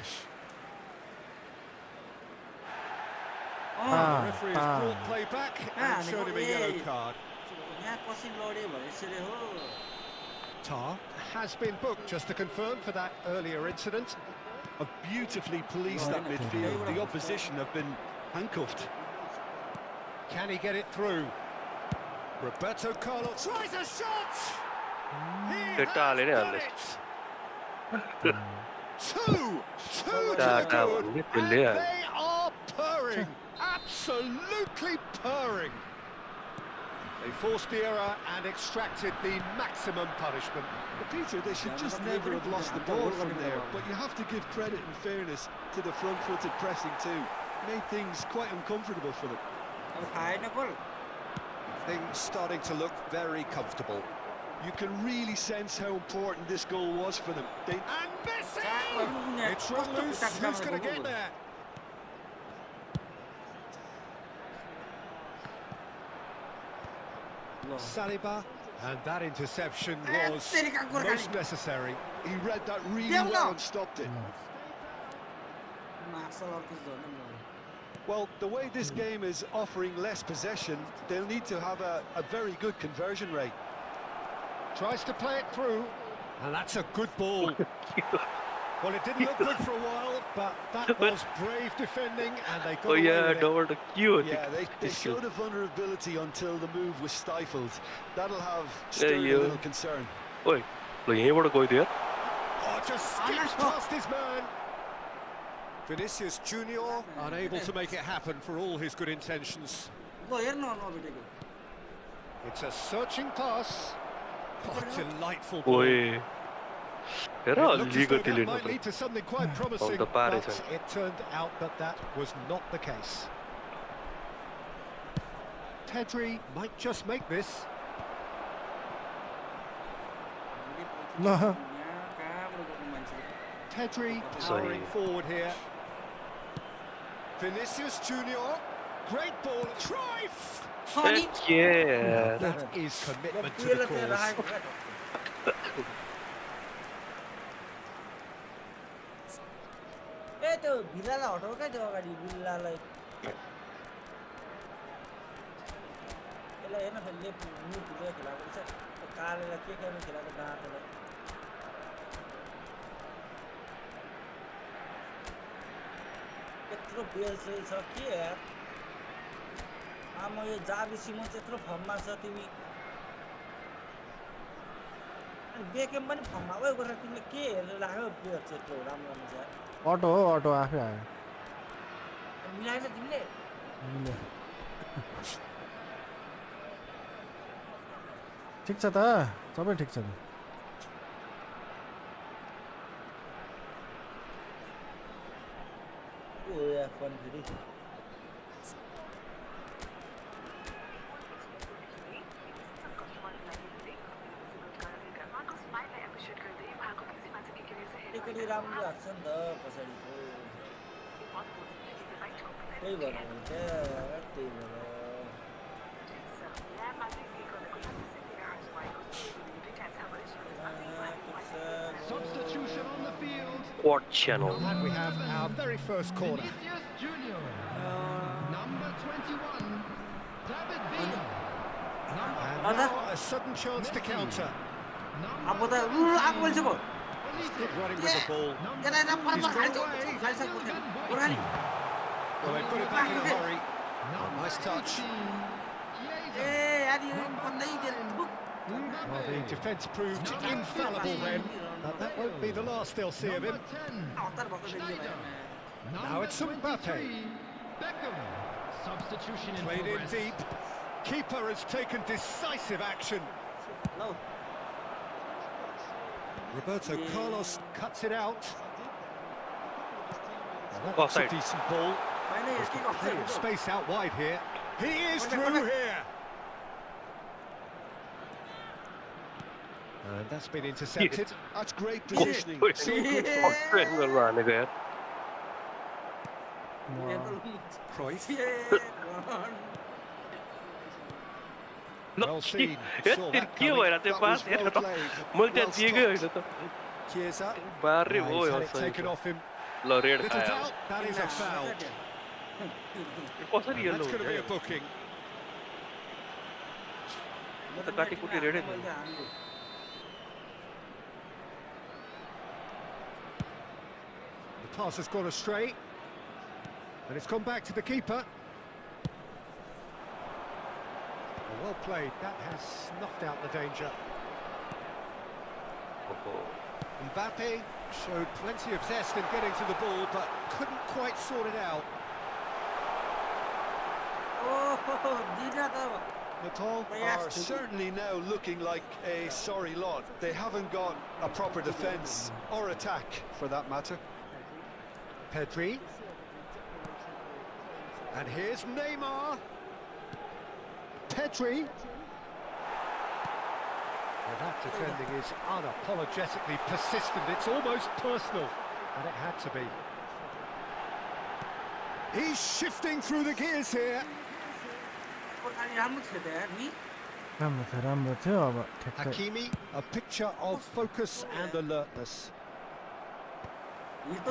The referee has brought play back and shown him a yellow card. Tar has been booked, just to confirm, for that earlier incident. Have beautifully policed that midfield. The opposition have been handcuffed. Can he get it through? Roberto Carlos tries a shot! He has done it! Two to good, and they are purring, absolutely purring. They forced the error and extracted the maximum punishment. But Peter, they should just never have lost the ball from there. But you have to give credit and fairness to the front-footed pressing too. Made things quite uncomfortable for them. Things starting to look very comfortable. You can really sense how important this goal was for them. And Messi! It's run loose. Who's going to get there? Saliba, and that interception was most necessary. He read that really well and stopped it. Well, the way this game is offering less possession, they'll need to have a very good conversion rate. Tries to play it through, and that's a good ball. Well, it didn't look good for a while, but that was brave defending, and they got away with it. Yeah, they showed a vulnerability until the move was stifled. That'll have stirred a little concern. Oh, just skips past his man. Vinicius Jr. unable to make it happen for all his good intentions. It's a searching pass. Oh, delightful ball. It looked as though that might lead to something quite promising, but it turned out that that was not the case. Pedri might just make this. Pedri powering forward here. Vinicius Jr. Great ball, Cruyff! Yeah. That is commitment to पुगेर the त्यहाँ cause. राखेको क्या ए त्यो भिल्लालाई हटाउ क्या त्यो अगाडि भिल्लालाई यसलाई हेर्न फेरि लेफ्ट मुभ भित्र खेलाएको रहेछ त्यो कालेलाई के खेल्नु खेलाएको दाँतलाई यत्रो बेलसेल छ के यार आमा यो जाबी सिमोन चाहिँ यत्रो फर्ममा छ तिमी अनि बेकेम पनि फर्ममा गयो गरेर तिमीले के हेरेर राख्यौ प्लेयर चाहिँ यत्रो राम्रो राम्रो छ अटो हो अटो आफै आयो मिलाएन तिमीले मिल्यो ठिक छ त सबै ठिक छ नि ओ यार फन फेरि टिकट राम्रो लाग्छ नि त पछाडिको त्यही भएर हुन्छ त्यही भएर Substitution on the field. Quad channel. And we have our very first corner. Vinícius Jr. Number 21. David Villa. And now a sudden chance to counter. अब त आएको बोल्छ पो Good running with the ball. त्यसलाई फर्म खाल्छ खाल्छ गोर्खाली Well, they put it back in a hurry. Oh, nice touch. ए यार यो कतै गेल Well, the defence proved infallible then, but that won't be the last they'll see of him. हतार भएको देखियो Now it's Mbappé. Beckham. Substitution in Played in progress. deep. Keeper has taken decisive action. लौ Roberto Carlos cuts it out. That's Offside. a decent ball. हैन There's यति got plenty of कस्तो space out wide here. He is through here. And that's been intercepted. That's great positioning. So good for Triangle हानेको यार Cruyff. ल Well seen. ए Saw त्यो that के coming. भइरा त्यो That pass was हेर well त played. मैले त्यहाँ Well दिएकै होइन stopped. त Chiesa. बारे Now हो he's यो had it taken सही off him. ल रेड Little खायो doubt, that is a foul. कसरी And yellow that's going to be a हुन्छ booking. त काटीकुटी रेडै थियो The pass has gone astray. And it's come back to the keeper. Well played. That has snuffed out the danger. Mbappé showed plenty of zest in getting to the ball, but couldn't quite sort it out. ओहो दिना त Nepal are certainly now looking like a sorry lot. They haven't got a proper defence or attack, for that matter. Pedri. And here's Neymar. Pedri. Well, that defending is unapologetically persistent. It's almost personal, and it had to be. He's shifting through the gears here. Gorkhali राम्रो थियो त यार नि राम्रो थियो अब ठ्याक्कै Hakimi, a picture of focus and alertness. यो त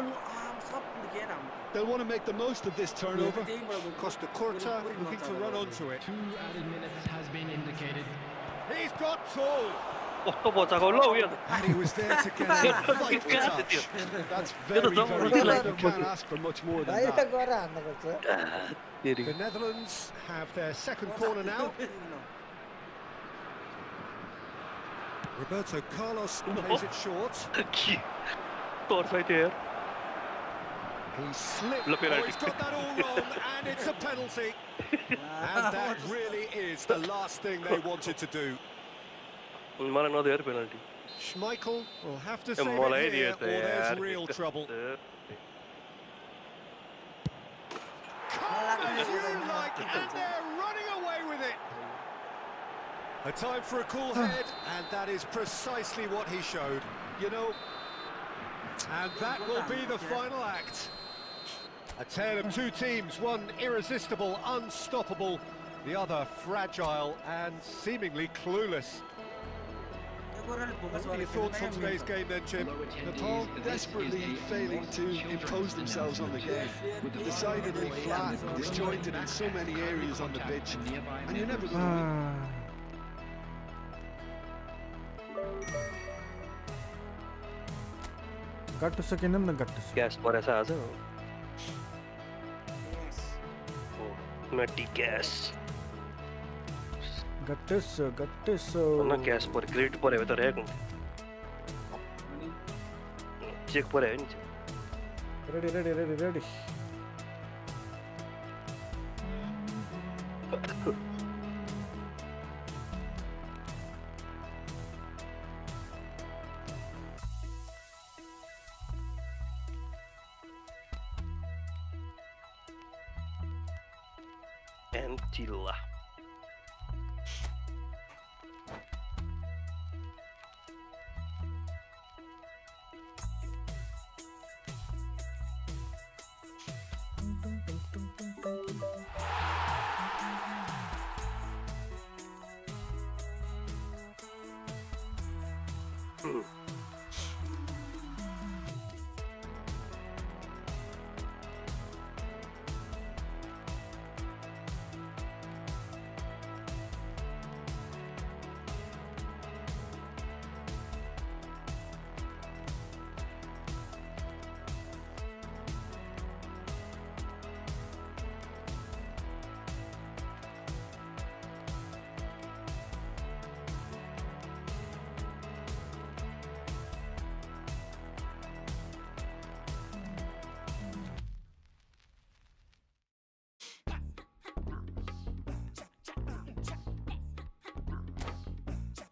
सब पुर्केर हाम्रो They'll want to make the most of this turnover. Costa Curta looking to run onto it. 2 added minutes has been indicated. He's got tall. कस्तो बचाएको ल उयो And he was there to get a vital touch. That's very, very good. You can't ask for much more than बाहिर that. गएर हान्न खोज्छ The Netherlands have their second corner now. Roberto Carlos plays it short. तर्फै थियो यार He slipped. Look at Oh, that. he's got that all wrong, and it's a penalty. And that really is the last thing they wanted to do. मलाई नदियो यार penalty Schmeichel will have to A save मलाई it दियो here, त or there's यार real trouble. यार। Can't as you like, and they're running away with it. A time for a cool head, and that is precisely what he showed. You know, And that will be the final act. A tale of two teams, one irresistible, unstoppable, the other fragile and seemingly clueless. What are your thoughts on today's game then, Jim? Nepal desperately failing to impose themselves on the game. Decidedly flat, disjointed in so many areas on the pitch, and you're never going to win. गट्टु सकिनौँ न गट्टु gas परेछ आज नटी gas गट्टु न gas परे credit परे भए त रहेको check परे हो नि ready Antilla.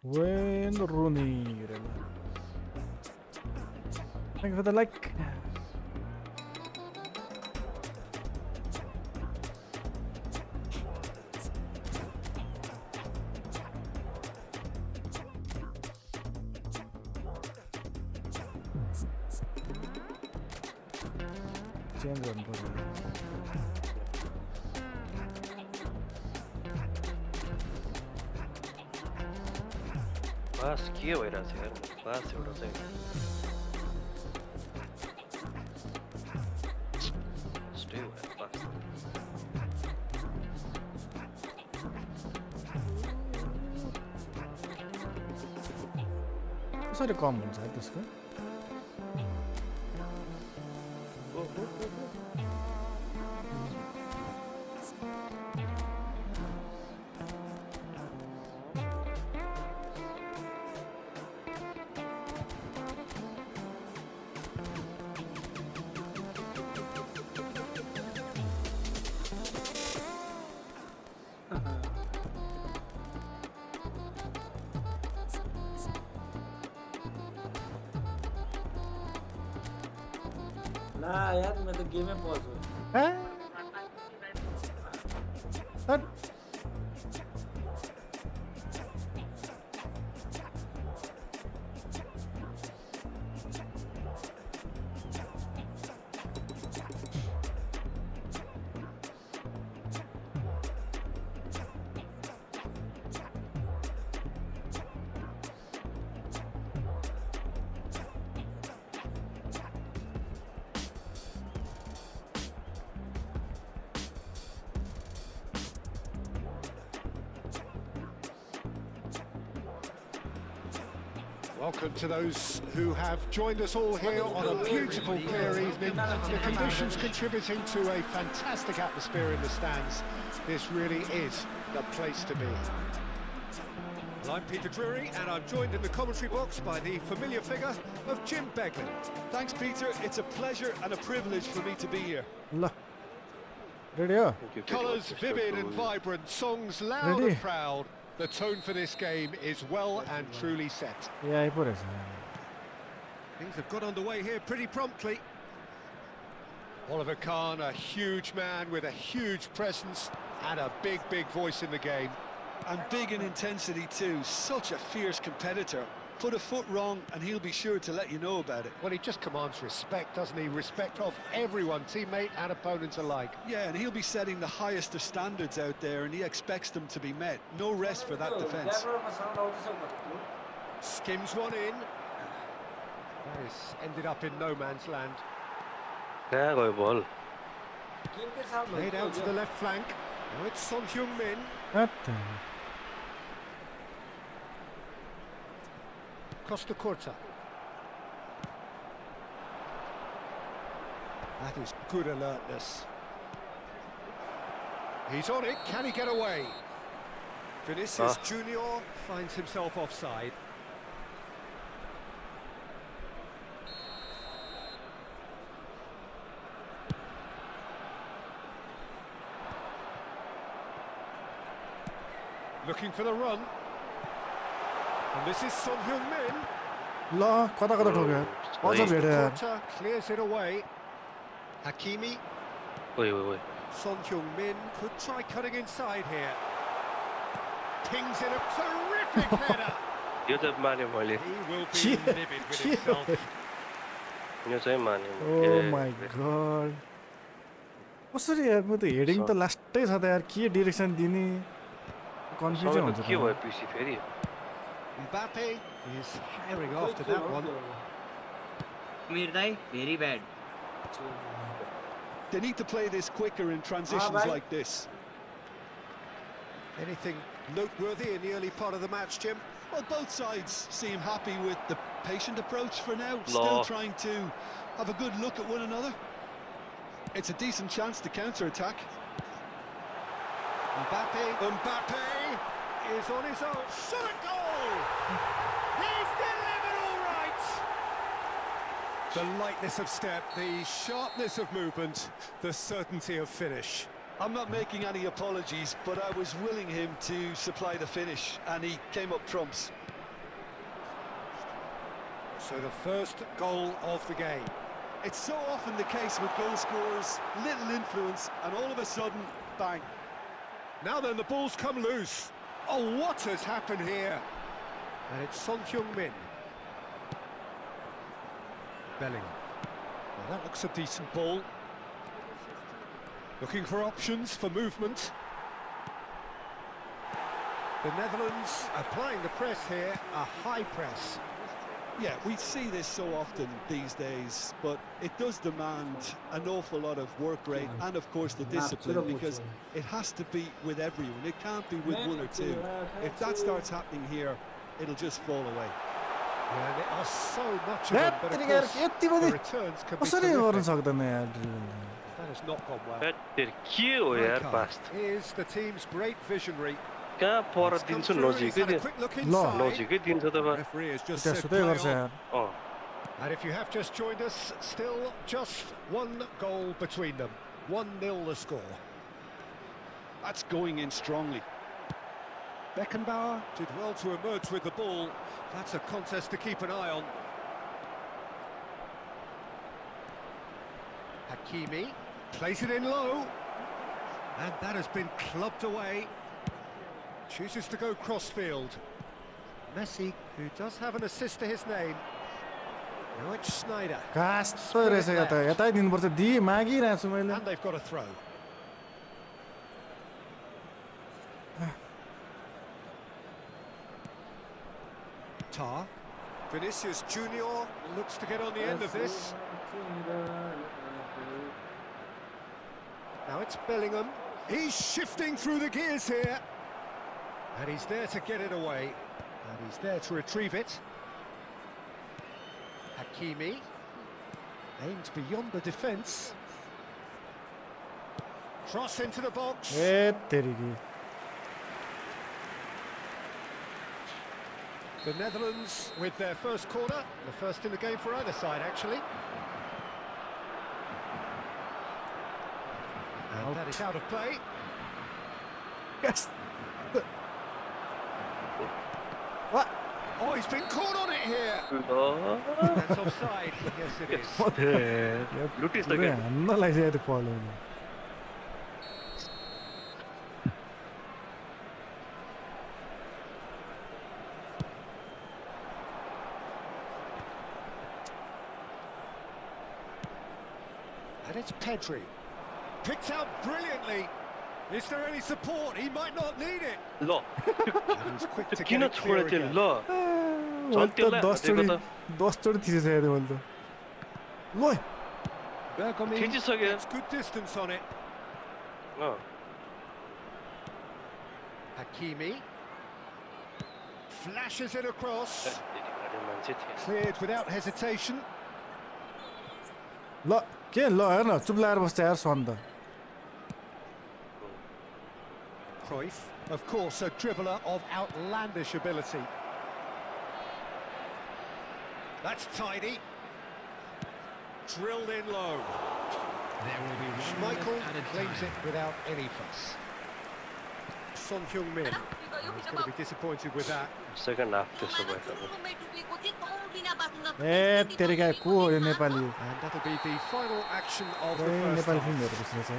Wayne Rooney. Thank you for the like. Change on pass के भइरहेछ यार पास एउटा चाहिँ स्टे भयो पास कसरी कम हुन्छ त्यसको ना यार मैं तो गेम में पॉज हूँ हैं Welcome to those who have joined us all here on a beautiful clear evening. The conditions contributing to a fantastic atmosphere in the stands. This really is the place to be. Well, I'm Peter Drury and I'm joined in the commentary box by the familiar figure of Jim Beglin. Thanks, Peter. It's a pleasure and a privilege for me to be here. Ready? Colours vivid and vibrant, songs loud and proud. The tone for this game is well and truly set. Yeah, I put it. Things have got underway here pretty promptly. Oliver Kahn, a huge man with a huge presence and a big voice in the game. And big in intensity too, such a fierce competitor. put a foot wrong and he'll be sure to let you know about it. Well, he just commands respect, doesn't he? Respect of everyone, teammate and opponents alike. Yeah, and he'll be setting the highest of standards out there, and he expects them to be met. No rest for that defence. Skims one in. That is ended up in no man's land. कहाँ गयो बल Laid out to the left flank. Now it's Son Heung-min. Costa Curta. That is good alertness. He's on it. Can he get away? Vinícius Jr finds himself offside. Looking for the run. And this is Son Heung-min. ल कता कता ठोक्यो अझ भेट्यो यार Curta clears it away. Hakimi. ओइ Son Heung-min could try cutting inside here. Pings in a terrific header. यो चाहिँ माने मैले He will be livid with himself. यो चाहिँ माने ओ माय गॉड कसरी यार म त हेडिङ त लास्टै छ त यार के डाइरेक्सन दिने कन्फ्युजन हुन्छ के भयो पिसी फेरि Mbappé is firing after that one. Mirdai, very bad. They need to play this quicker in transitions like this. Anything noteworthy in the early part of the match, Jim? Well, both sides seem happy with the patient approach for now, still trying to have a good look at one another. It's a decent chance to counter-attack. Mbappé is on his own. Shot a goal! He's delivered all right! The lightness of step, the sharpness of movement, the certainty of finish. I'm not making any apologies, but I was willing him to supply the finish, and he came up trumps. So the first goal of the game. It's so often the case with goal scorers, little influence, and all of a sudden, bang. Now then, the ball's come loose. Oh, what has happened here? And it's Son Heung-min. Bellingham. Well, that looks a decent ball. Looking for options for movement. The Netherlands applying the press here, a high press. Yeah, we see this so often these days, but it does demand an awful lot of work rate and, of course, the discipline, because it has to be with everyone. It can't be with one or two. If that starts happening here, it'll just fall away. Yeah, there are so much of them, but of course, the returns can be terrific. That has not gone well. के हो यार past Here's the team's great visionary. कहाँ पर दिन्छु नजिकै Had a quick look inside. नजिकै दिन्छ त बा Referee has just त्यहाँ said सुतै play गर्छ on. यार अँ And if you have just joined us, still just one goal between them. 1-0 the score. That's going in strongly. Beckenbauer did well to emerge with the ball. That's a contest to keep an eye on. Hakimi plays it in low. And that has been clubbed away. Chooses to go crossfield. Messi, who does have an assist to his name. Now it's Schneider. कस्तो रहेछ यता यतै दिनुपर्छ the मागिरहेको छु मैले And they've got a throw. Tar. Vinícius Jr looks to get on the end of this. Now it's Bellingham. He's shifting through the gears here. And he's there to get it away. And he's there to retrieve it. Hakimi. Aimed beyond the defence. Cross into the box. A तेरिकी The Netherlands with their first corner, the first in the game for either side, actually. And that is out of play. Yes. Oh, he's been caught on it here. ल That's offside. Yes, it is. लुटिस त पुरै क्या हान्न लागिसक्यो त्यो पलो And it's Pedri. Picked out brilliantly. Is there any support? He might not need it. ल And he's quick to किन get it clear छोडेको थियो again. ल मैले त 10 चोटि थिचिसकेको थिएँ मैले त ल Bergami थिचिसक्यो gets good distance on it. Hakimi flashes it across. मान्छे थिए Cleared without hesitation. ल के ल हेर्न चुप लाएर बस्छ यार सन त Cruyff, of course, a dribbler of outlandish ability. That's tidy. Drilled in low. There will be 1 Schmeichel minute added claims time. it without any fuss. Son Heung-min. He's going to be disappointed with that. Second half त्यस्तो भयो ए तेरिका को हो यो Nepali And that'll be the final action of the A first Nepali half. फिल्महरु बस्ने छ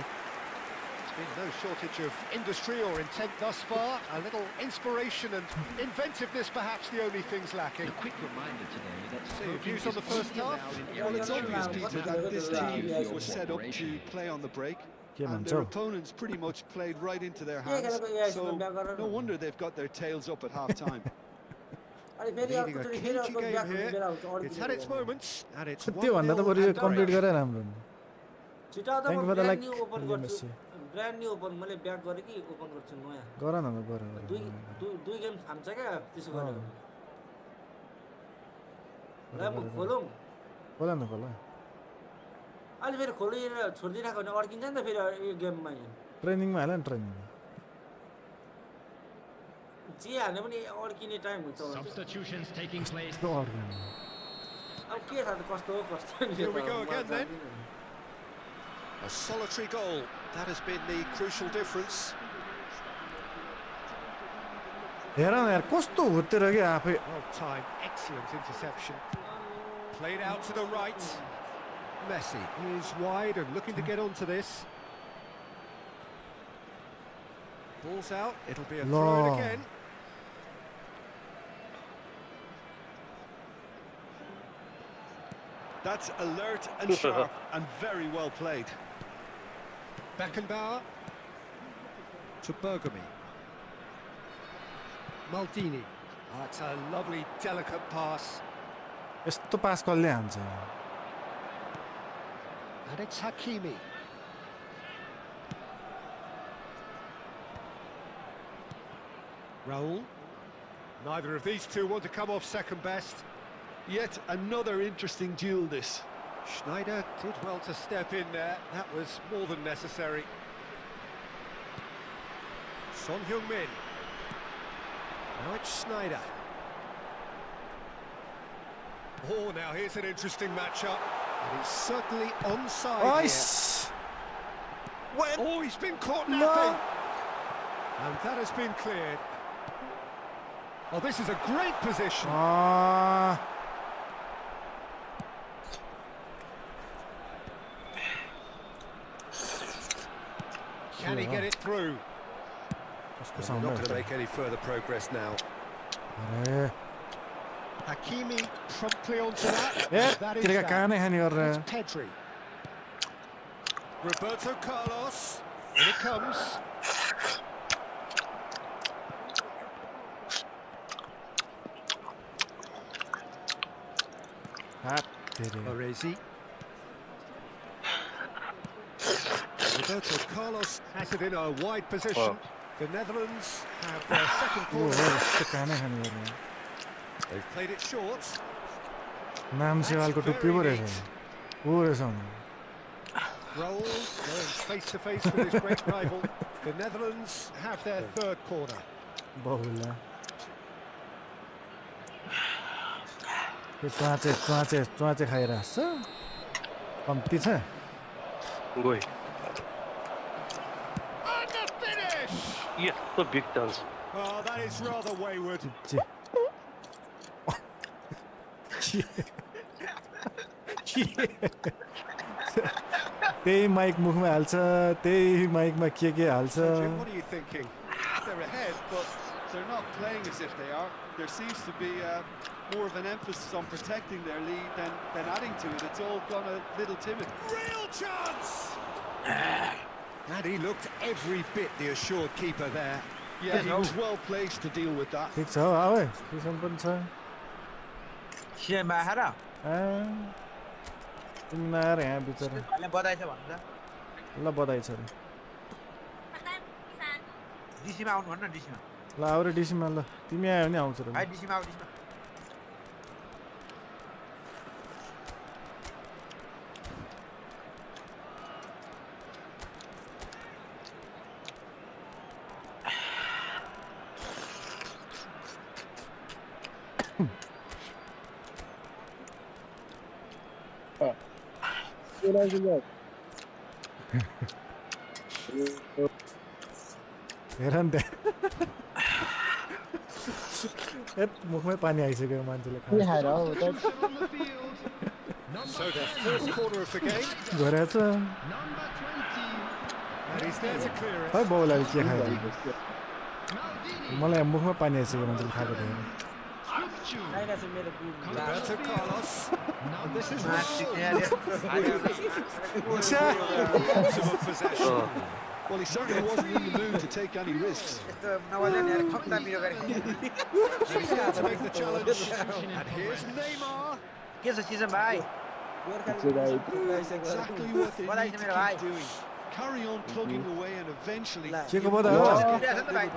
There's been no shortage of industry or intent thus far. A little inspiration and inventiveness, perhaps the only things lacking. A quick reminder today that So your views on the is first only half? allowed in Well, it's areas obvious, where Peter, there that this is team was field set up to cooperation. play on the break, के and भन्छौ their opponents pretty much played right into their hands. So no wonder they've got their tails up at half-time. Leading a cagey game here. It's had its moments, and it's त्यो भन्दा त 1-0 बरु यो at the complete break. गरे राम्रो छिटो त Thank you for the brand like, new open William गर्छु Messi. ब्रान्ड न्यू ओपन मैले ब्याक गरेँ कि ओपन गर्छु नयाँ गर न गर दुई गेम थाम्छ क्या त्यसो गर्यो भने म खोलौँ खोला न खोला अहिले फेरि खोलेर छोडिदिइराख्यो भने अड्किन्छ नि त फेरि यो गेममा ट्रेनिङमा हाल नि ट्रेनिङ जे हाल्ने पनि अड्किने टाइम हुन्छ होला Substitutions taking place. अब के थाहा त कस्तो हो कस्तो नि Here we go again then. A solitary goal. That has been the crucial difference. हेर न यार कस्तो होतेर के आफै Well timed, excellent interception. Played out to the right. Messi is wide and looking to get onto this. Ball's out. It'll be a throw in Long. again. That's alert and sharp and very well played. Beckenbauer to Bergami. Maldini. Oh, that's a lovely, delicate pass. यस्तो pass कसले हान्छ And it's Hakimi. Raul. Neither of these two want to come off second best. Yet another interesting duel this. Schneider did well to step in there. That was more than necessary. Son Heung-min. Now it's Schneider. Oh, now here's an interesting matchup. And he's certainly onside Nice. here. Oh, he's been caught No. napping. And that has been cleared. Oh, this is a great position. Can he get it through? कसको They're not going to sound make any further progress now. अरे Hakimi promptly onto that. A That is तेरिका that. कहाँ नै खाने गरेर It's Pedri. Roberto Carlos. In it comes. हात तेरे Baresi. Roberto Carlos has it in a wide position. The Netherlands have their second oh corner. यस्तो कहाँ नै खाने गरेर They've played it short. नाम सेवालको टुप्पी पो रहेछ ऊ रहेछ Raul going face to face with his great rival. The Netherlands have their third corner. बहुला त्यो च्वाचे खाइरहेको छ कम्ती छ गयो And the finish! यस्तो big chance Oh, that is rather wayward. जे त्यही माइक मुखमा हाल्छ त्यही माइकमा के हाल्छ Jim, what are you thinking? They're ahead, but they're not playing as if they are. There seems to be more of an emphasis on protecting their lead than adding to it. It's all gone a little timid. Real chance! And he looked every bit the assured keeper there. Yeah, he was well placed to deal with that. ठिक छ आऊ है सिसन पनि छ सिएममा आएर तिमी नआएर यहाँ बिचरा अहिले बधाई छ भन्नु त ल बधाई छ रे डिसीमा आउनु भन्न डिसीमा ल आऊ रे डिसीमा ल तिमी आयो भने आउँछ रे भाइ डिसीमा आउ डिसीमा हेर नि त्यहाँ मुखमै पानी आइसक्यो मान्छेले So the first corner of the game, घोरेछ and he's there to clear it. खै बाउलाई के खायो मलाई मुखमा पानी आइसक्यो मान्छेले खाएको देखेर आइरहेको छ मेरो good Roberto Carlos. And this is Ultimate possession. Well, he certainly wasn't in the mood to take any risks. यस्तो नवाले नि यार खक्ता मिरो गरे He's there to make the challenge. And here's Neymar. के छ सिजन भाइ Exactly what they Bye, need to bye. keep doing. Carry on plugging away and eventually... के को बदा हो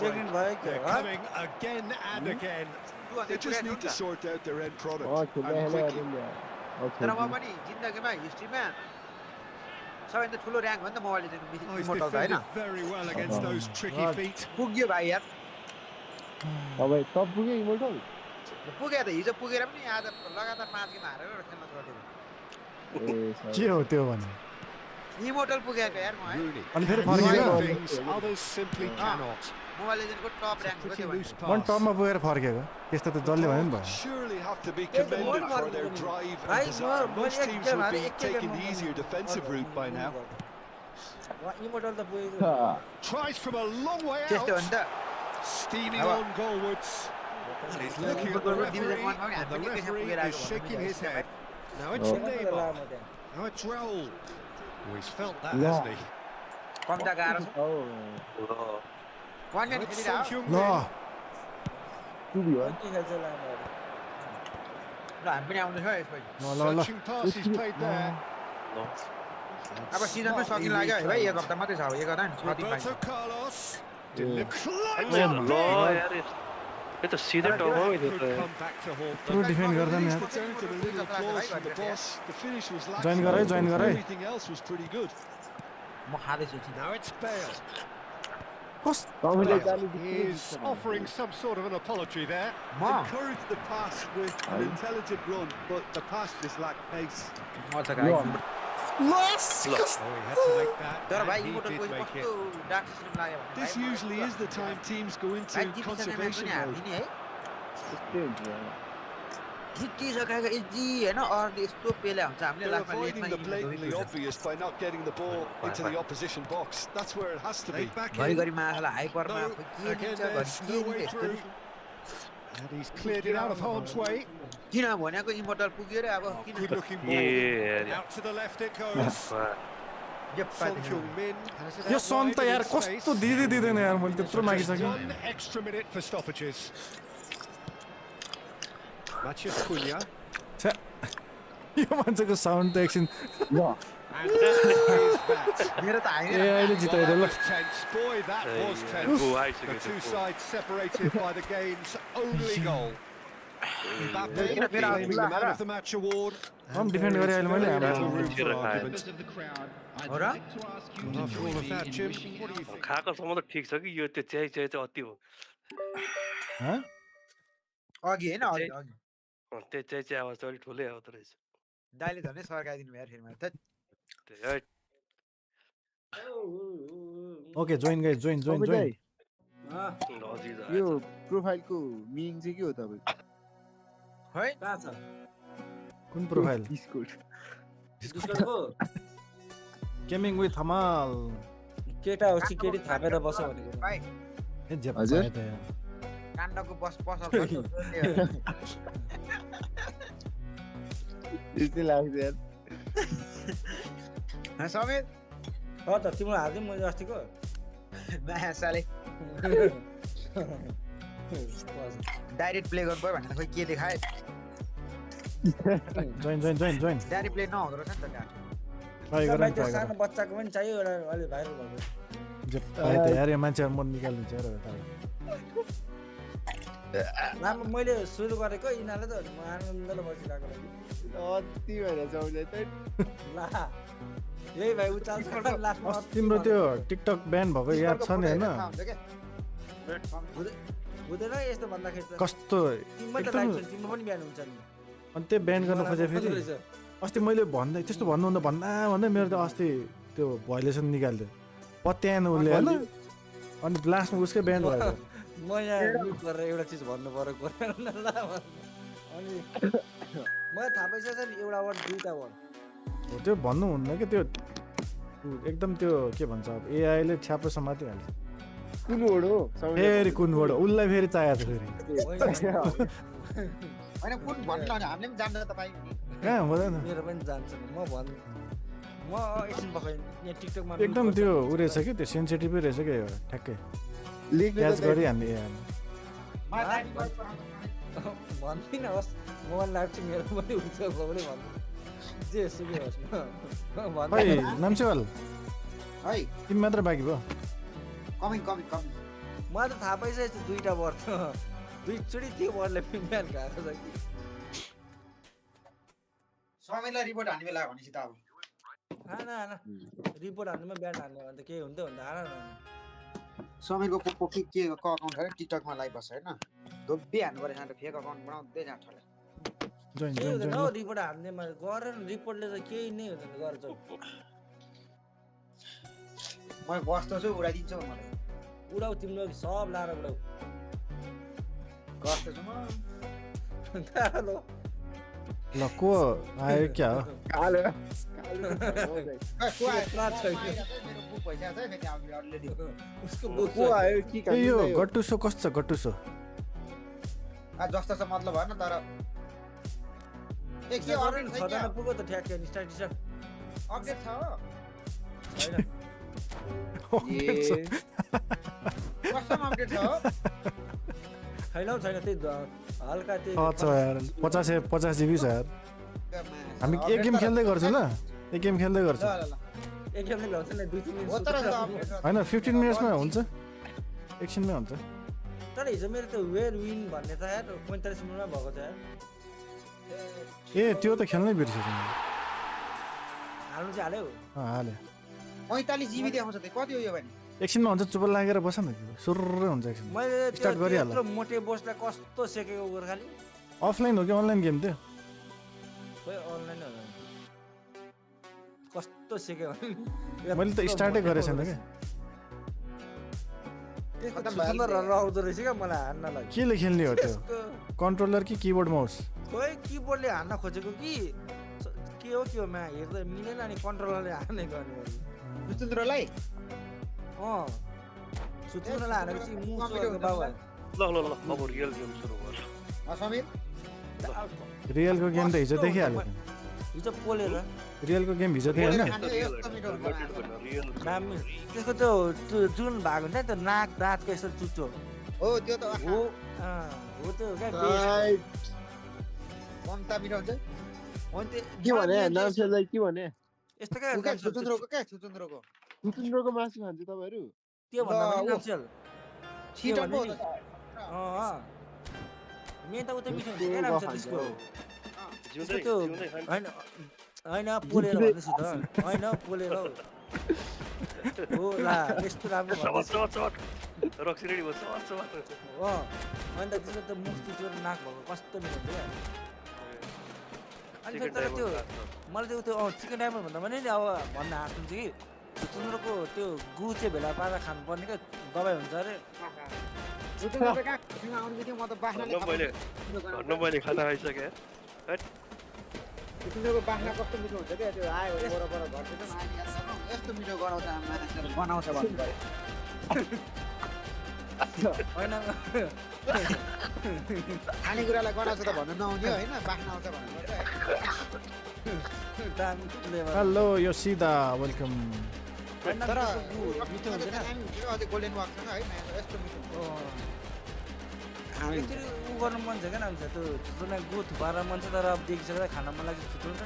प्रेग्नेन्ट भयो के They're coming again and again. They just need to sort out their end product. And quickly. तर म पनि जिन्दगीमा हिस्ट्रीमा सबैभन्दा ठुलो र्याङ्क हो नि त mobile Oh, legend he's immortal त हैन defended very well against those tricky feet. पुग्यो भाइ यार तपाईँ टप पुग्यो इमोर्टल पुगे त हिजो पुगेर पनि आज लगातार 5 गेम हारेर खेल्न छोडेको के हो त्यो भने इमोर्टल पुगेको यार म है Rooney अनि फेरि can do फर्केको things others simply cannot. Mobile लिजेन्डको टप र्याङ्क हो Pretty त्यो loose मन pass. टपमा पुगेर फर्केको त्यस्तो त जसले भने नि भयो Surely have to be commended for their drive and desire. Most teams would be taking the easier defensive route by now. Immortal त पुगेको Tries from a long way त्यस्तो हो out. नि त Steaming on goalwards. And he's looking at the referee. And the referee is shaking his head. Now it's Neymar. Now it's Raul. Oh, he's felt that, hasn't he? कम्ता गाह्रो छ one Now game it's खेलिरा Son ल Heung-min. To be हो के खेल्छ लामो ल हामी पनि आउँदैछ है यसपालि ल ल ल Searching pass he's played there. अब सिजन पनि सकिन लाग्यो है भाइ एक हप्ता मात्रै छ अब एक हप्ता नि 6 दिन Roberto बाँकी Carlos. ल Climbs up यार big. यो त सिधै टाउको हो यो Could त come back to haunt पुरो them. डिफेन्ड गर्दा नि यार It's earned a little applause from the boss. The finish was lacking. Join गरे, join गरे। Everything else was pretty good. म खाँदैछु एकछिन Now it's Bale. कस तपाईँले Bale is offering some sort of an apology there. म Encouraged the pass with an intelligent run, but the pass just lacked pace. म त गाई loss Oh, he had to make that. तर भाइ And he immortal did कोही make कस्तो it. Dark system लाग्यो भने This usually is the time teams go into conservation mode. नि है त्यस्तै हुन्छ जितिसकेको यति होइन अरूले यस्तो पेले हुन्छ हामीले They're लास्टमा avoiding लेटमा the blatantly obvious by not getting the ball into the opposition box. That's where it has to be. They back in. घरिघरि माछालाई हाइपरमा No, खोइ के again, दिन्छ घरि there's के no दिन्छ way यस्तो through. And he's cleared it out of harm's way. किन भनेको इमोर्टल पुग्यो रे अब किन Good looking ball. Yeah. Out to the left it goes. Son Heung-min has it यो out सन wide त in यार space. कस्तो दिँदै दिँदैन यार मैले त्यत्रो Just मागिसकेँ 1 extra minute for stoppages. Matthias Cunha. छ्या यो मान्छेको साउन्ड त एकछिन ल And that is that. मेरो त ए हाइने अहिले Well, जिताएर that ल was tense. Boy, that was tense. The two sides separated by the game's only goal. Mbappé claiming the Man of the Match award. हम डिफेन्ड गरेँ अहिले मैले Little हाम्रो room for argument. Members of the crowd, I'd Ora? like to ask you And to after all join of me that, in Jim, wishing what do you think? खाएको सम्म त ठिक छ कि यो त्यो चाहिँ अति हो हँ? अघि होइन अघि अघि त्यो चाहिँ आवाज चाहिँ अलिक ठुलै आउँदो रहेछ दाइले झन् सर्काइदिनु भयो फेरि मलाई त त्यही है। Okay join guys join join तपाईँ जोइन चाहिँ नजिक यो प्रोफाइलको मिनिङ चाहिँ के हो तपाईँको है कहाँ छ कुन प्रोफाइल डिस्कोर्ड डिस्कर्डको गेमिङ विथ हमाल केटा होस् कि केटी थापेर बस्छ भनेको भाइ ए जेप हजुर? पाए त यार काण्डको बस पसल त्यस्तै लाग्छ यार समेत त तिम्रो हार्दिम मैले अस्तिको साले डाइरेक्ट प्ले गर्नु पर्यो भनेर खोइ के देखाए जोइन डाइरेक्ट प्ले नहुँदो रहेछ नि त त्यहाँ ट्राई गर त्यो सानो बच्चाको पनि चाहियो एउटा अलि भाइरल भएको जे पाए त यार यो मान्छेहरु मन निकाल्नु छ र राम्रो मैले सुरु गरेको यिनीहरूले त म आनन्दले बसिरहेको अति भएर जाउँदै त ला यही भाइ उचाल्छ लास्टमा तिम्रो त्यो टिकटक ब्यान भएको याद छ नि हैन हुँदैन यस्तो भन्दाखेरि त कस्तो तिम्रो त लाइफ तिम्रो पनि बिहान हुन्छ नि अनि त्यो ब्यान गर्न खोजे फेरि अस्ति मैले भन्दै त्यस्तो भन्नुहुन्न भन्दा मेरो त अस्ति त्यो भाइलेसन निकाल्दियो पत्यान उसले हैन अनि लास्टमा उसकै ब्यान भयो म यहाँ लुट गरेर एउटा चिज भन्नु पर्यो कोरेर ल अनि मलाई थाहा पाइसकेछ नि एउटा वर्ड दुईटा वर्ड हो त्यो भन्नुहुन्न कि त्यो एकदम त्यो के भन्छ अब एआईले छ्याप्रो समातिहाल्छ कुन वर्ड हो फेरि कुनबाट उसलाई फेरि चाहिएको छ फेरि होइन कुन भन्नु भने हामीले पनि जान्दैन तपाईँ कहाँ हुँदैन मेरो पनि जान्छ म एकछिन पक्कै यहाँ टिकटकमा एकदम त्यो उ रहेछ कि त्यो सेन्सिटिभै रहेछ कि ठ्याक्कै क्याच गरिहाल्ने एआईले भन्दिनँ होस् मोबाइल लाग्छ मेरो पनि हुन्छ भने भन्नु जे सुकै होस् खै नाम्चेवाल है तिमी मात्र बाँकी भयो कमिङ मलाई त थाहा पाइसकेको छु दुईटा वर्ड दुईचोटि त्यो वर्डले बिहान गएको छ कि समयलाई रिपोर्ट हान्ने बेला भनेपछि त अब हान रिपोर्ट हान्नुमा बिहान हान्ने भने त केही हुन्थ्यो भन्दा हान समीरको के अकाउन्ट छ टिकटकमा लाइभ बस्छ होइन धोबी हान्नु परेछ त फेक अकाउन्ट बनाउँदै जान्छ होला केही हुँदैन हौ रिपोर्ट हान्नेमा गरेर रिपोर्टले त केही नै हुँदैन गर्छ म बस्छु छु उडाइदिन्छु मलाई उडाउ तिम्रो सब लाएर उडाउ गर्छु छु म कालो ल को आयो क्या हो कालो उसको को आयो के ए यो गट्टुसो कस्तो छ गट्टुसो जस्तो छ मतलब भएन तर के अपडेट छ छजना पुग्यो त ठ्याक्कै स्टार्ट अपडेट छ हो छैन कस्तो अपडेट छ हो छैन त्यही हल्का त्यही छ यार 50 जिबी छ यार हामी एक गेम खेल्दै गर्छौँ ल एक गेम खेल्दै गर्छौँ एक गेमले भ्याउँछ नि 2-3 मिनेट होइन 15 मिनट्समा हुन्छ एकछिनमै हुन्छ तर हिजो मेरो त्यो वेयर विन भन्ने त यार 45 मिनेटमा भएको छ यार ए त्यो त खेल्नै बिर्सेछु मैले हाल्नु चाहिँ हाल्यो हाले 45 जिबी देखाउँछ त कति हो यो भने एकछिनमा हुन्छ चुप लागेर बस न सुर्रै हुन्छ एकछिन मैले स्टार्ट गरिहाल त्यत्रो मोटे बोसलाई कस्तो सेकेको गोर्खाली अफलाइन हो कि अनलाइन गेम त्यो खोइ अनलाइन हो कस्तो सेक्यो मैले त स्टार्टै गरेको छैन क्या त्यसको सुन्दर आउँदो रहेछ क्या मलाई हान्नलाई केले खेल्ने हो त्यो कन्ट्रोलर कि किबोर्ड माउस खोइ किबोर्डले हान्न खोजेको कि के हो मा हेर्दा मिलेन अनि कन्ट्रोलरले हान्ने गर्ने सुचन्द्रलाई सुचन्द्रलाई हानेपछि मुसको बाबु ल अब रियल गेम सुरु गर्छ समीर रियलको गेम त हिजो देखिहाल्यो हिजो पोलेर रियलको गेम हिजो थियो होइन त्यसको त्यो जुन भाग हुन्छ नि त्यो नाक दाँतको यसो चुच्चो हो त्यो त हो त्यो क्या ममता मिठो हुन्छ के भने नाम्चेलाई के भने यस्तो क्या सुचन्द्रको मासु खान्छ तपाईहरु त्यो भन्दा पनि नाम्चेल छिटो पो मेन त उतै मिठो हुन्छ क्या नाम्चेल त्यसको त्यो होइन पोलेर भन्दैछु त होइन पोलेर हो ला यस्तो राम्रो रक्सी रेडी भयो अनि त त्यसको त मुख चुचो नाक भएको कस्तो मिठो हुन्छ क्या अनि फेरि तर त्यो मलाई त्यो चिकन डाइमर भन्दा पनि नि अब भन्न हाँस्नुहुन्छ कि सुचन्द्रको त्यो गु चाहिँ भेला पारेर खानुपर्ने क्या दबाई हुन्छ अरे मैले खाना खाइसकेँ सुचन्द्रको बाख्ना कस्तो मिठो हुन्छ क्या त्यो आयो बराबर घरतिर यस्तो मिठो गराउँछ मान्छेले बनाउँछ भन्नु होइन खानेकुरालाई गनाउँछ त भन्नु नआउने होइन बाख्न आउँछ भन्नु दामी फ्लेभर हेलो योसिदा वेलकम तर मिठो हुँदैन अझै गोल्डन वाकसँग है यस्तो मिठो यसरी उ गर्नु मन छ क्या नाम छ त्यो जुन गु थुपाएर मन छ तर अब देखिसकेर खान मन लाग्छ छुट्याउँछ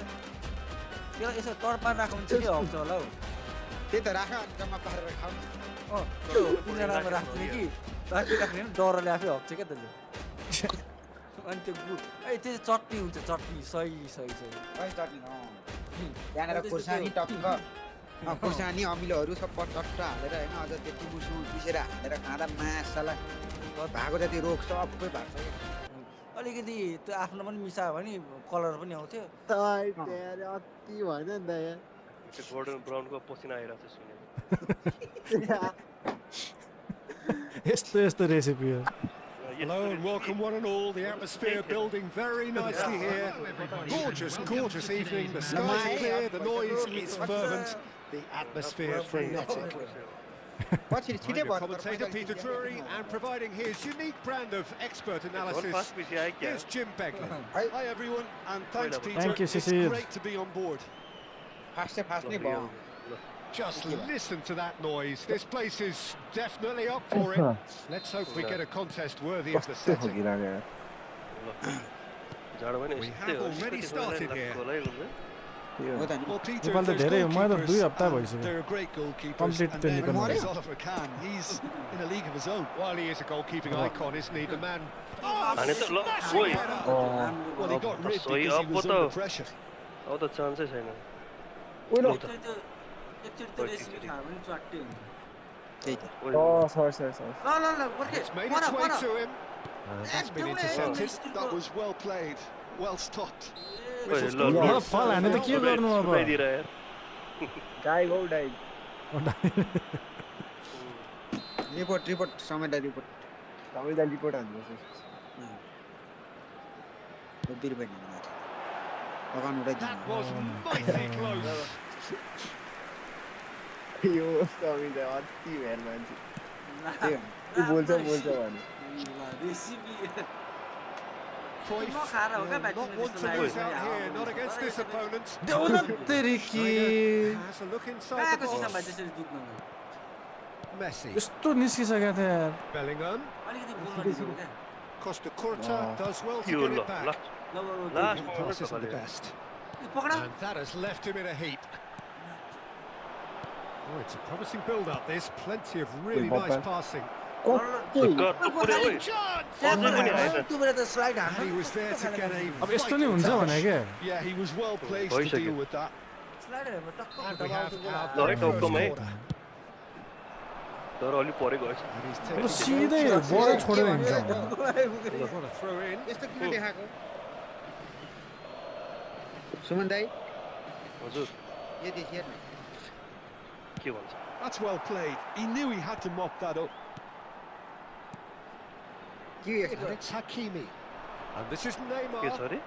त्यो यसो तडपा राख्नु चाहिँ के आउँछ होला हौ त्यही त राख अनि जम्मा पारेर खाउँ त्यो पिँजडामा राख्ने कि राख्ने डरले आफै हप्छ क्या त्यसले अनि त्यो गु त्यो चटनी हुन्छ चटनी सही है चटनी त्यहाँनिर खुर्सानी टक्क खुर्सानी अमिलोहरू सब चट्ट हालेर होइन अझ त्यो टुमुसु पिसेर हालेर खाँदा मासला भएको जति रोग सबै भएको छ अलिकति त्यो आफ्नो पनि मिसायो भने कलर पनि आउँथ्यो अति भएन नि त यहाँ त्यो गोल्डन ब्राउनको पसिना आइरहेको छ सुने यस्तो रेसिपी हो Hello and welcome one and all. The atmosphere building very nicely here. Gorgeous evening. The skies are clear, the noise is fervent, the atmosphere frenetic. Commentator Peter Drury and providing his unique brand of expert analysis. Here's Jim Begley. Hi everyone, and thanks Peter. Thank you, It's Cecil. great to be on board. Just listen to that noise. This place is definitely up for it. Let's hope we get a contest worthy of the setting. We have already started here. Well, Peter, Nepal त धेरै मैले त 2 हप्ता भइसक्यो they're a great goalkeeper. Complete And the then Nicolas. he's Oliver Kahn. He's in a league of his own. While he is a goalkeeping icon, isn't he? The man. हाने त ल ओइ Well, he got ripped Sorry, because he up was with under the- pressure. अब त चान्सै छैन एकचोटि त्यो recipe खायो भने चट्टै हुन्छ त्यही त ओइ, सरी ल गोर्खे It's made its way to him. That's been intercepted. That was well played, well stopped. ओइ, ल ल फल हाने त के गर्नु अब सुनाइदिएर यार डाइ गो डाइ रिपोर्ट समयलाई रिपोर्ट तपाईलाई report हान्नुहोस् बिरबैनी अगाउनु That was mighty close. यो तपाईले अति भेर मान्छे उ बोल्छ भने रेसिपी Cruyff नखाएर हो क्या will not want to lose out here, not against this opponent. देऊ न तेरिकी Has a look inside the कहाँको सिस्टममा box. त्यसरी जित्नु Messi, यस्तो निस्किसकेको थियो यार Bellingham, अलिकति बोल्न दिनु क्या Costa Curta does well to यो get ल it back. ल last Pass isn't the best. पकडा And that has left him in a heap. Oh, it's a promising build-up. This plenty of really nice passing. Chance! त्यो बेला त slide And he हान्नु was there to get a अब यस्तो नि vital हुन्छ भने touch. के Yeah, he was well placed to Voice deal with that. स्लाइडहरुमा टक्क And we have our Right, very first Okom, eh? corner. तर अलि परेको है And he's अब taken it. सिधै बल छोडेर हिँड्छ What a throw in. यस्तो किन देखाएको सुमन दाइ हजुर यति हेर्नु के भन्छ That's well played. He knew he had to mop that up. के And it's Hakimi. And this is के छ Neymar. अरे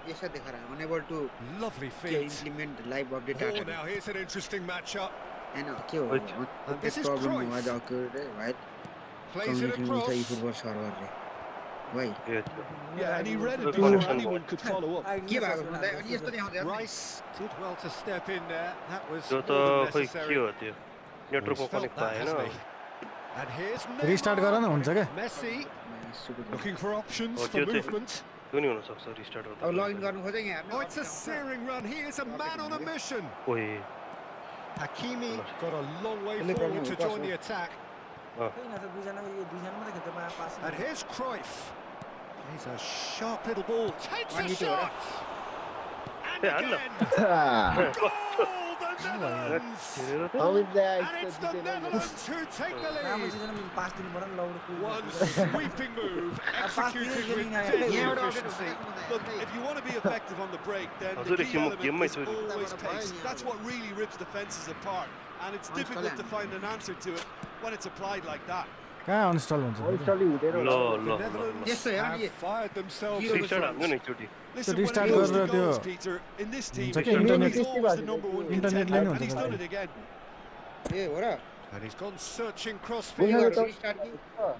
यसो देखाएर अनेबल टु Lovely के feet. Implement live update Oh, आएको now here's an interesting matchup. हैन के हो Right. And this is problem Cruyff. भयो अक्युरेट है भाइ Plays it community across. eFootball सर्भरले भाइ ए त्यो Yeah, and he read it Good before connection. anyone could follow up. के भएको सुमन दाइ अनि यस्तो देखाउँछ हेर्नु Rice did well to step in there. That was त्यो more त than खोइ के necessary. हो त्यो Well, नेटवर्कमा he's felt connect that, भएन hasn't he? And here's restart गर न Neymar. हुन्छ क्या Messi looking for options Oh, for त्यो चाहिँ- movement. त्यो नि हुनसक्छ रिस्टार्ट अब गर्दा लगइन गर्नु खोजेँ यहाँ Oh, it's a searing run. He is a man on a mission. ओइ Hakimi got a long way Really forward problem, to join the attack. किन त दुईजना यो दुईजना मात्रै खेल्छ pass And here's Cruyff. He's a sharp little ball. Takes a One meter, shot. And Hey, Anna. again. Goal, the Netherlands. हेरेर त हामी And it's the Netherlands who take the राम्रो lead. दुईजना मिल पास दिनु पर्यो नि लौडको One sweeping move executed with daily efficiency. Look, if you want to be effective on the break, then हजुर the key एकछिन म element गेममै is छु नि always pace. That's what really rips defenses apart, and it's difficult to find an answer to it when it's applied like that. कहाँ uninstall हुन्छ uninstall हुँदैन The ल ल Netherlands Yes, sir, have yeah. fired themselves Zero in restart front. हान्नु नि एकचोटि Listen, when it restart comes to गरेर त्यो goals, Peter, in this team, हुन्छ कि he's internet always the number one इन्टरनेटले contender, नि and he's हुन्छ done it again. ए हो र And he's gone searching Uyo crossfield. restart कि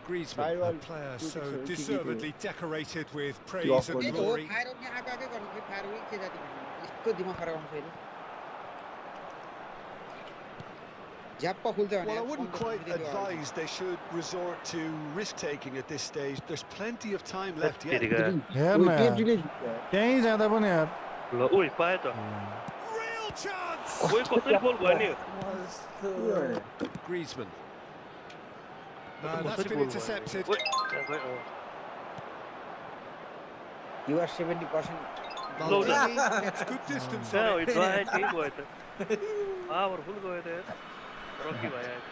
Griezmann, a player so deservedly decorated with praise and त्यही त हो glory. फायर पनि आएको आएकै गर्नु थियो फायर के जाति भन्नु यस्तो दिमाग खराब आउँछ अहिले झ्याप्प खुल्छ भने Well, I wouldn't quite advise they should resort to risk-taking at this stage. There's plenty of time left yet. हेर न यार त्यहीँ जाँदा पनि यार ल ओइ पाए त Real chance! ओइ कसरी गोल भयो नि Griezmann. No, that's been intercepted. ओइ त्यहाँ गयो You are 70%. Maldini gets good distance कहाँ on हो it. ड्राई केही भयो त पावरफुल गयो त यार रकी भयो यार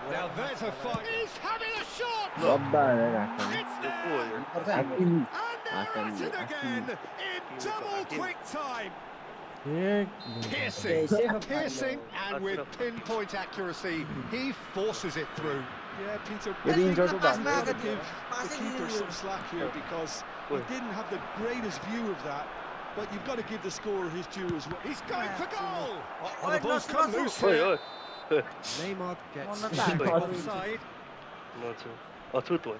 Now there's a fight. He's having a shot! It's there! And they're at it again in double quick time. Piercing, and with pinpoint accuracy, he forces it through. Yeah, Peter, you have to give the keeper some slack here because he didn't have the greatest view of that. But you've got to give the scorer his due as well. He's going for goal! Oh, the ball's come loose here. Neymar gets offside. अछुत भयो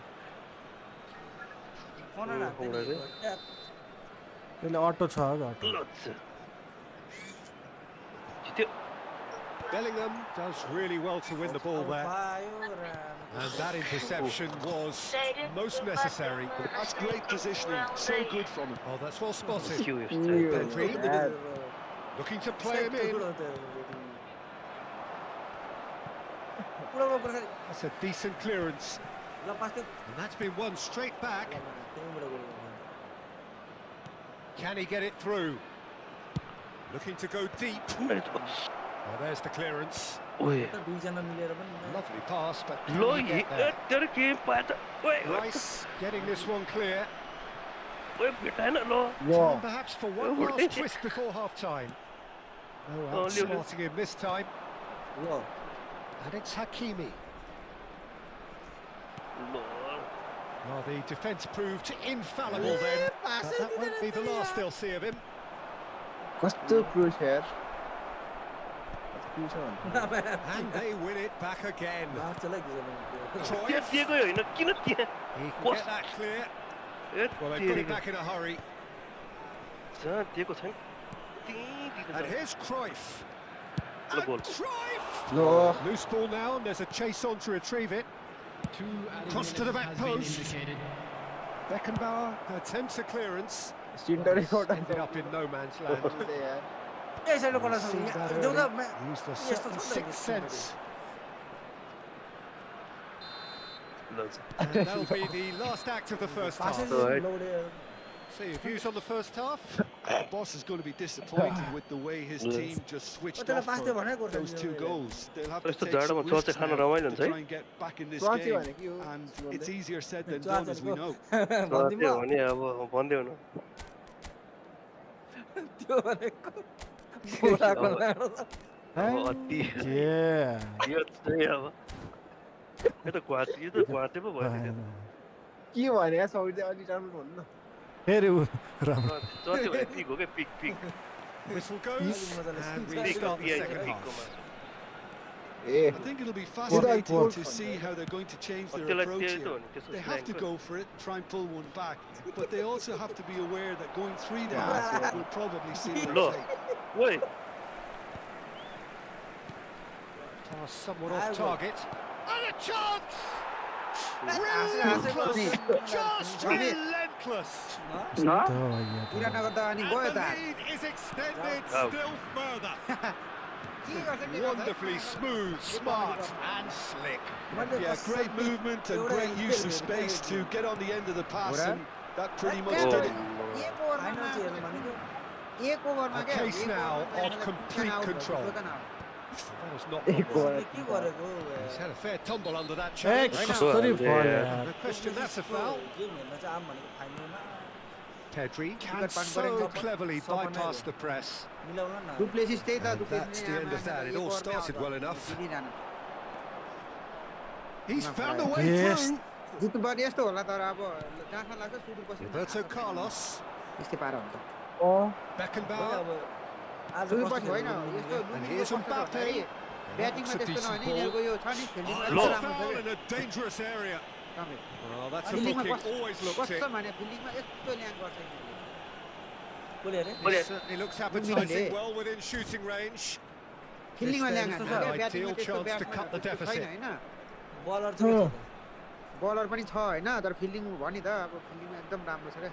त्यसले auto छ auto जित्यो Bellingham does really well to win the ball there. And that interception was most necessary. That's great positioning. So good from him. Oh, that's well spotted. Pedri Looking to play him in. That's a decent clearance. And that's been won straight back. Can he get it through? Looking to go deep. Oh, there's the clearance. Lovely pass, but can he get there? Rice getting this one clear. Time perhaps for one last twist before half-time. Oh, outsmarting him this time. And it's Hakimi. Well, the defence proved infallible then. But that won't be the last they'll see of him. And they win it back again. Troy, he can get that clear. Well, they put it back in a hurry. And here's Cruyff. And Cruyff! Loose ball now, and there's a chase on to retrieve it. Cross to the back post. Beckenbauer attempts a clearance. Ended up in no man's land. See that early. Used a certain sixth sense. And that'll be the last act of the first half. See your views on the first half? The boss is going to be disappointed with the way his team just switched off for those two goals. They'll have to take some risks now to try and get back in this game. And it's easier said than done, as we know. Yeah. फेरि राम्रो Whistle goes, and we start the second half. I think it'll be fascinating to see how they're going to change their approach here. They have to go for it, try and pull one back, but they also have to be aware that going 3 down will probably see their fate. Pass somewhat off target. And a chance! Relentless! Just relentless! And the lead is extended still further. Wonderfully smooth, smart and slick. Yeah, great movement and great use of space to get on the end of the pass, and that pretty much did it. A case now of complete control. That was not He's had a fair tumble under that challenge. No question that's a foul. Pedri can so cleverly bypass the press. And that's the end of that. It all started well enough. He's found a way through. Roberto Carlos. Beckenbauer. आज दुई कस्तो पछि होइन खेल्नु यस्तो And लुनिङको here's कस्तो छ Mbappé. भन्दाखेरि ब्याटिङमा That's a त्यस्तो decent नभने यिनीहरूको यो छ नि फिल्डिङमा It's यस्तो a राम्रो foul छ in a dangerous area. तपाईँ Well, that's a फिल्डिङमा booking. Always looked कस्तो it. भने फिल्डिङमा यस्तो ल्याङ गर्छ यिनीहरूले कसले अरे It certainly looks appetizing, well within shooting range. फिल्डिङमा ल्याङ This हान्नु then क्या an ब्याटिङमा ideal त्यस्तो chance to batsman cut the छैन deficit. होइन बलर चाहिँ के छ त? बलर पनि छ होइन तर फिल्डिङ भनि त अब फिल्डिङमा एकदम राम्रो छ क्या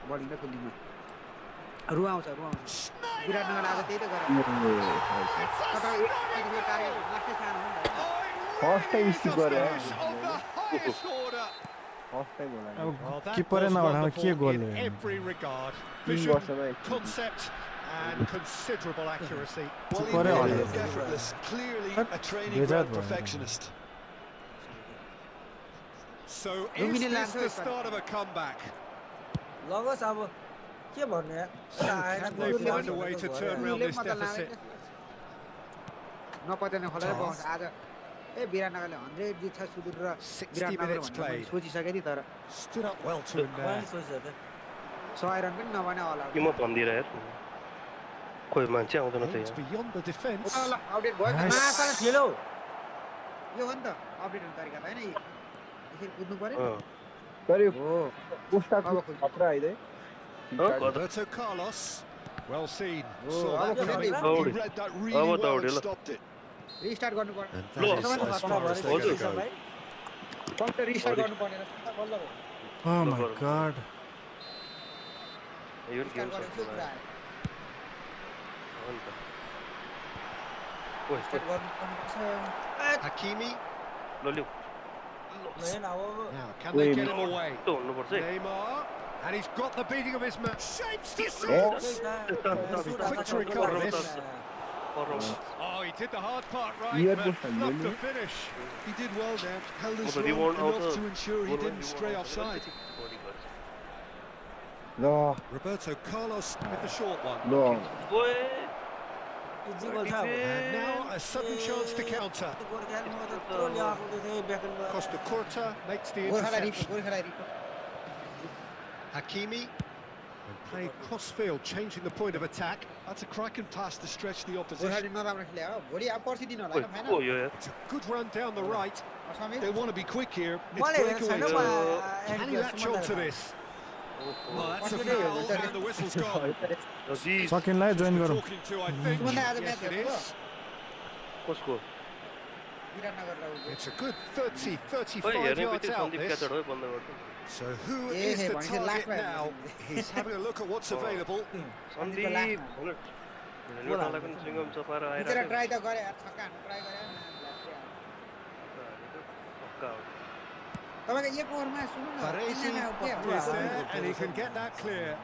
बलिङ र फिल्डिङमा रुवाउँछ विराटनगर आज त्यही त गरेर टार्गेट लास्टै सानो हो नि त first time It's a skip गरे finish of the highest order. First time होला अब Well, that किपरै was नभएर के wonderful गोल in हो every regard. 3 Vision, वर्षमा एकचोटि concept, and considerable accuracy. Well, he Super made it honest. look effortless. Clearly a training Bezat ground भयो। perfectionist. So Dominic is this Lanto the is start of a comeback? लगोस् अब के भन्नु यार आएन Can they find a way to turn around this मतलब deficit? नपत्याउने खोलेर पाउँछ आज ए विराटनगरले 100 जित्छ सुदूर र 60 विराटनगर minutes भनेर played. मैले सोचिसकेँ नि तर Stood up well to him there. 100 run पनि नबने होला के म भन्दिरह यार खोइ मान्छे आउँदैन त It's यहाँ beyond the defence. ल अपडेट भयो Nice. मासाले खेलो यो हो नि त अपडेट हुने तरिका त हैन यसरी कुद्नु पर्यो अँ तर यो हो पोस्टा अब खोइ। खतरा आइदै Roberto Carlos. Well seen. Oh, Saw अब that खोइ। coming. He read that really अब well दौड्यो and ल। stopped it. रिस्टार्ट गर्नु पर्यो And Lo. that is as far as they're going to go. फक्त रिस्टार्ट गर्नु पर्ने रहेछ बल्ल भयो Oh my god. यो गेम रिस्टार्ट गरेपछि पुरा आयो अन्त ओइ रिस्टार्ट गर्नुपर्छ Hakimi. ल ल्यौ नहेन अब Now, can they get him away? त हुनुपर्छ है Neymar. And he's got the beating of his man. Shapes to shoot. quick to recover this. पर्नु Oh, he did the hard part right, Here but goes the fluffed the Lily. finish. He did well there, held his Well, he run won't enough also- to ensure he didn't stray offside. ल Roberto Carlos with the short one. ल ओए easy goal छ अब And now a sudden chance to counter. गोर्खालीमा त यत्रो ल्याएको थिएँ ब्याकएन्डमा Costa Curta makes the गोर्खालाई interception. गोर्खालाई report Hakimi. And played cross-field, changing the point of attack. That's a cracking pass to stretch the opposition. Gorkhali नराम्रो खेले हो भोलि अब पर्सि दिनु होला ओइ हैन को यो यार It's a good run down the right. Samir They want to be quick here. It's मलाई हेरेको छैन breakaway. Can he latch on to this? Well, that's a What's the deal? foul, and the whistle's gone. जी सकिनलाई join We're गरौँ talking to, I think. Suman आज Yes, match it हेर्नु is. कसको विराटनगर र It's a good 30, ओइ 35 हेर्ने yards बित्तिकै out सन्दीप this. क्याचर हो बन्द गर्छ So who ए is हे the भनेपछि target लास्टमा now? He's having a look at what's available. Sandeep helmet helmet पनि चुइङगम चपाएर बिचरा आइरहेको ट्राई त गरे यार छक्का हान्नु ट्राई गरे पक्का हो तपाईको एक ओभरमा सुन्नु न Baresi तीनजना आउट के is there, and he can get that clear. एक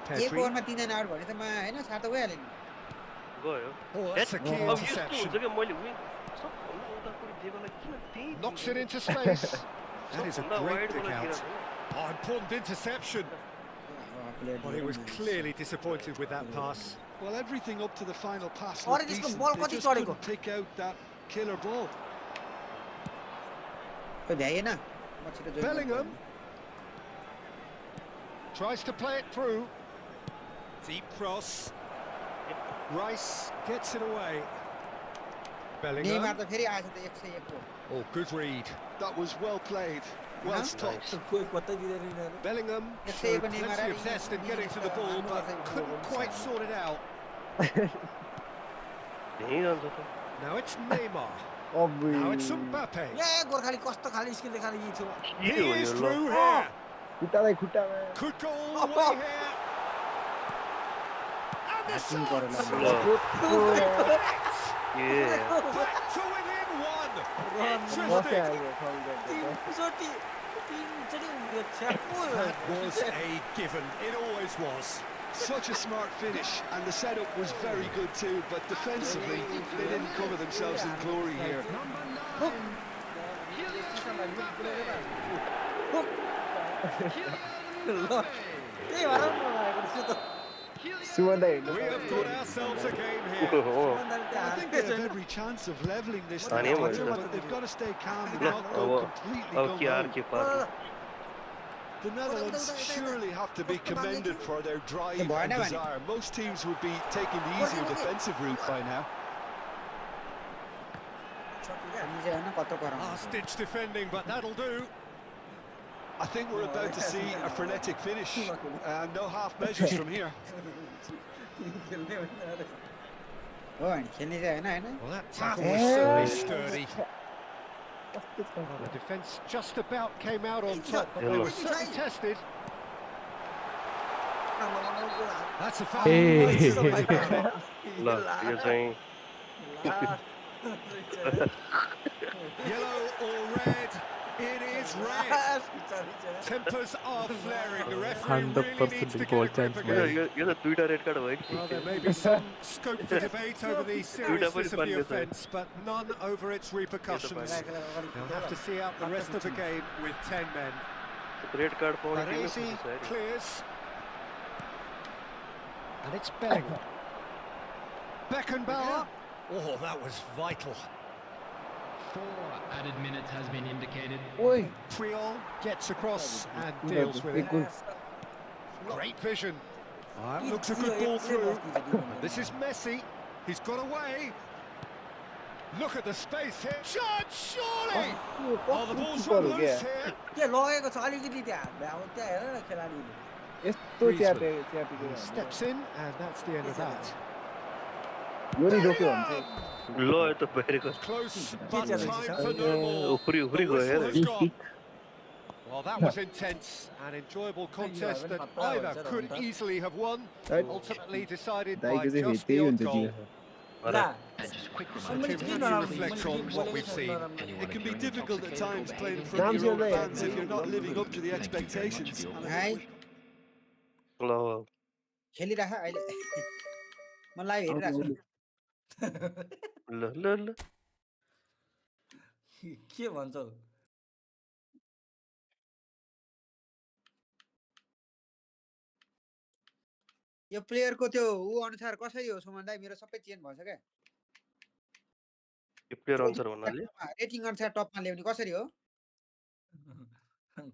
Pedri. ओभरमा तीनजना आउट भने त म हैन सात गइहाल्यो नि गयो Oh, that's a key अब यस्तो interception. हुन्छ क्या मैले विङ सबभन्दा उताको जेबालाई किन त्यही Knocks it into space. That is a सबभन्दा great वाइड pick मलाई out. किन Oh, important interception. Well, he was clearly disappointed with that pass. Well, everything up to the final pass Or looked just decent. ball They कति just चढेको? couldn't pick out that killer ball. त्यो भ्याएन म छिटो join Bellingham tries to play it through. Deep cross. Rice gets it away. Neymar Bellingham. त फेरि आएछ त 101 को Oh, good read. That was well played, well stopped. खोइ कतै दिँदैन यिनीहरू Bellingham Yes, showed even Neymar plenty of is- zest in getting to the ball, but couldn't quite sort it out. त्यहीँ जान्छ त Now it's Neymar. अबुई Now it's Mbappé. ए गोर्खाली कस्तो खाले स्किल देखाएर यी थियो He के हो is यो ल through here. खुट्टालाई खुट्टामा Could go all the way here. And the hacking shot. गरेर ए Back to within one. बस्दै Interesting. आयो ठाउँबाट तीनचोटि उयो छ्याप्पो That was a given. It always was. Such a smart finish, and the setup was very good too, but defensively, they didn't cover themselves in glory here. त्यही भएर पनि नभएको छु त सुमन दाइ We have got ourselves a game here. हो I think they have every chance of levelling this Ani thing, bhन्छ। but they've got to stay calm and ल not go अब completely अब के gung-ho. आर के पार The Netherlands surely have to be commended for their drive and desire. Most teams would be taking the easier defensive route by now. Last-ditch defending, but that'll do. I think we're about to see a frenetic finish. No half measures from here. Well, that tackle was certainly sturdy. Well, the defence just about came out on top, but they were certainly tested. That's a foul. Yellow or red? It is red. Tempers are flaring. The referee really needs to get a grip again. Well, there may be some scope for debate over the seriousness of the offence, but none over its repercussions. They'll have to see out the rest of the game with 10 men. Baresi clears. And it's Bellingham. Beckenbauer. Oh, that was vital. 4 added minutes has been indicated. Priol gets across and deals with it. Great vision. That looks a good ball through. And this is Messi. He's got away. Look at the space here. Shot, surely! Oh, the ball's run loose here. Griezmann steps in, and that's the end of that. Close, but time for no more. The whistle has gone. Well, that was intense, an enjoyable contest that either could easily have won, ultimately decided by just the odd goal. And just a quick reminder. Tim, how do you reflect on what we've seen? It can be difficult at times playing in front of your own fans if you're not living up to the expectations. खेलिराख अहिले म live हेरिरहेको छु के भन्छौ यो प्लेयरको त्यो उ अनुसार कसरी हो सुमन दाइ मेरो सबै चेन्ज भन्छ के यो प्लेयर अनुसार भन्नाले रेटिङ अनुसार टपमा ल्याउने कसरी हो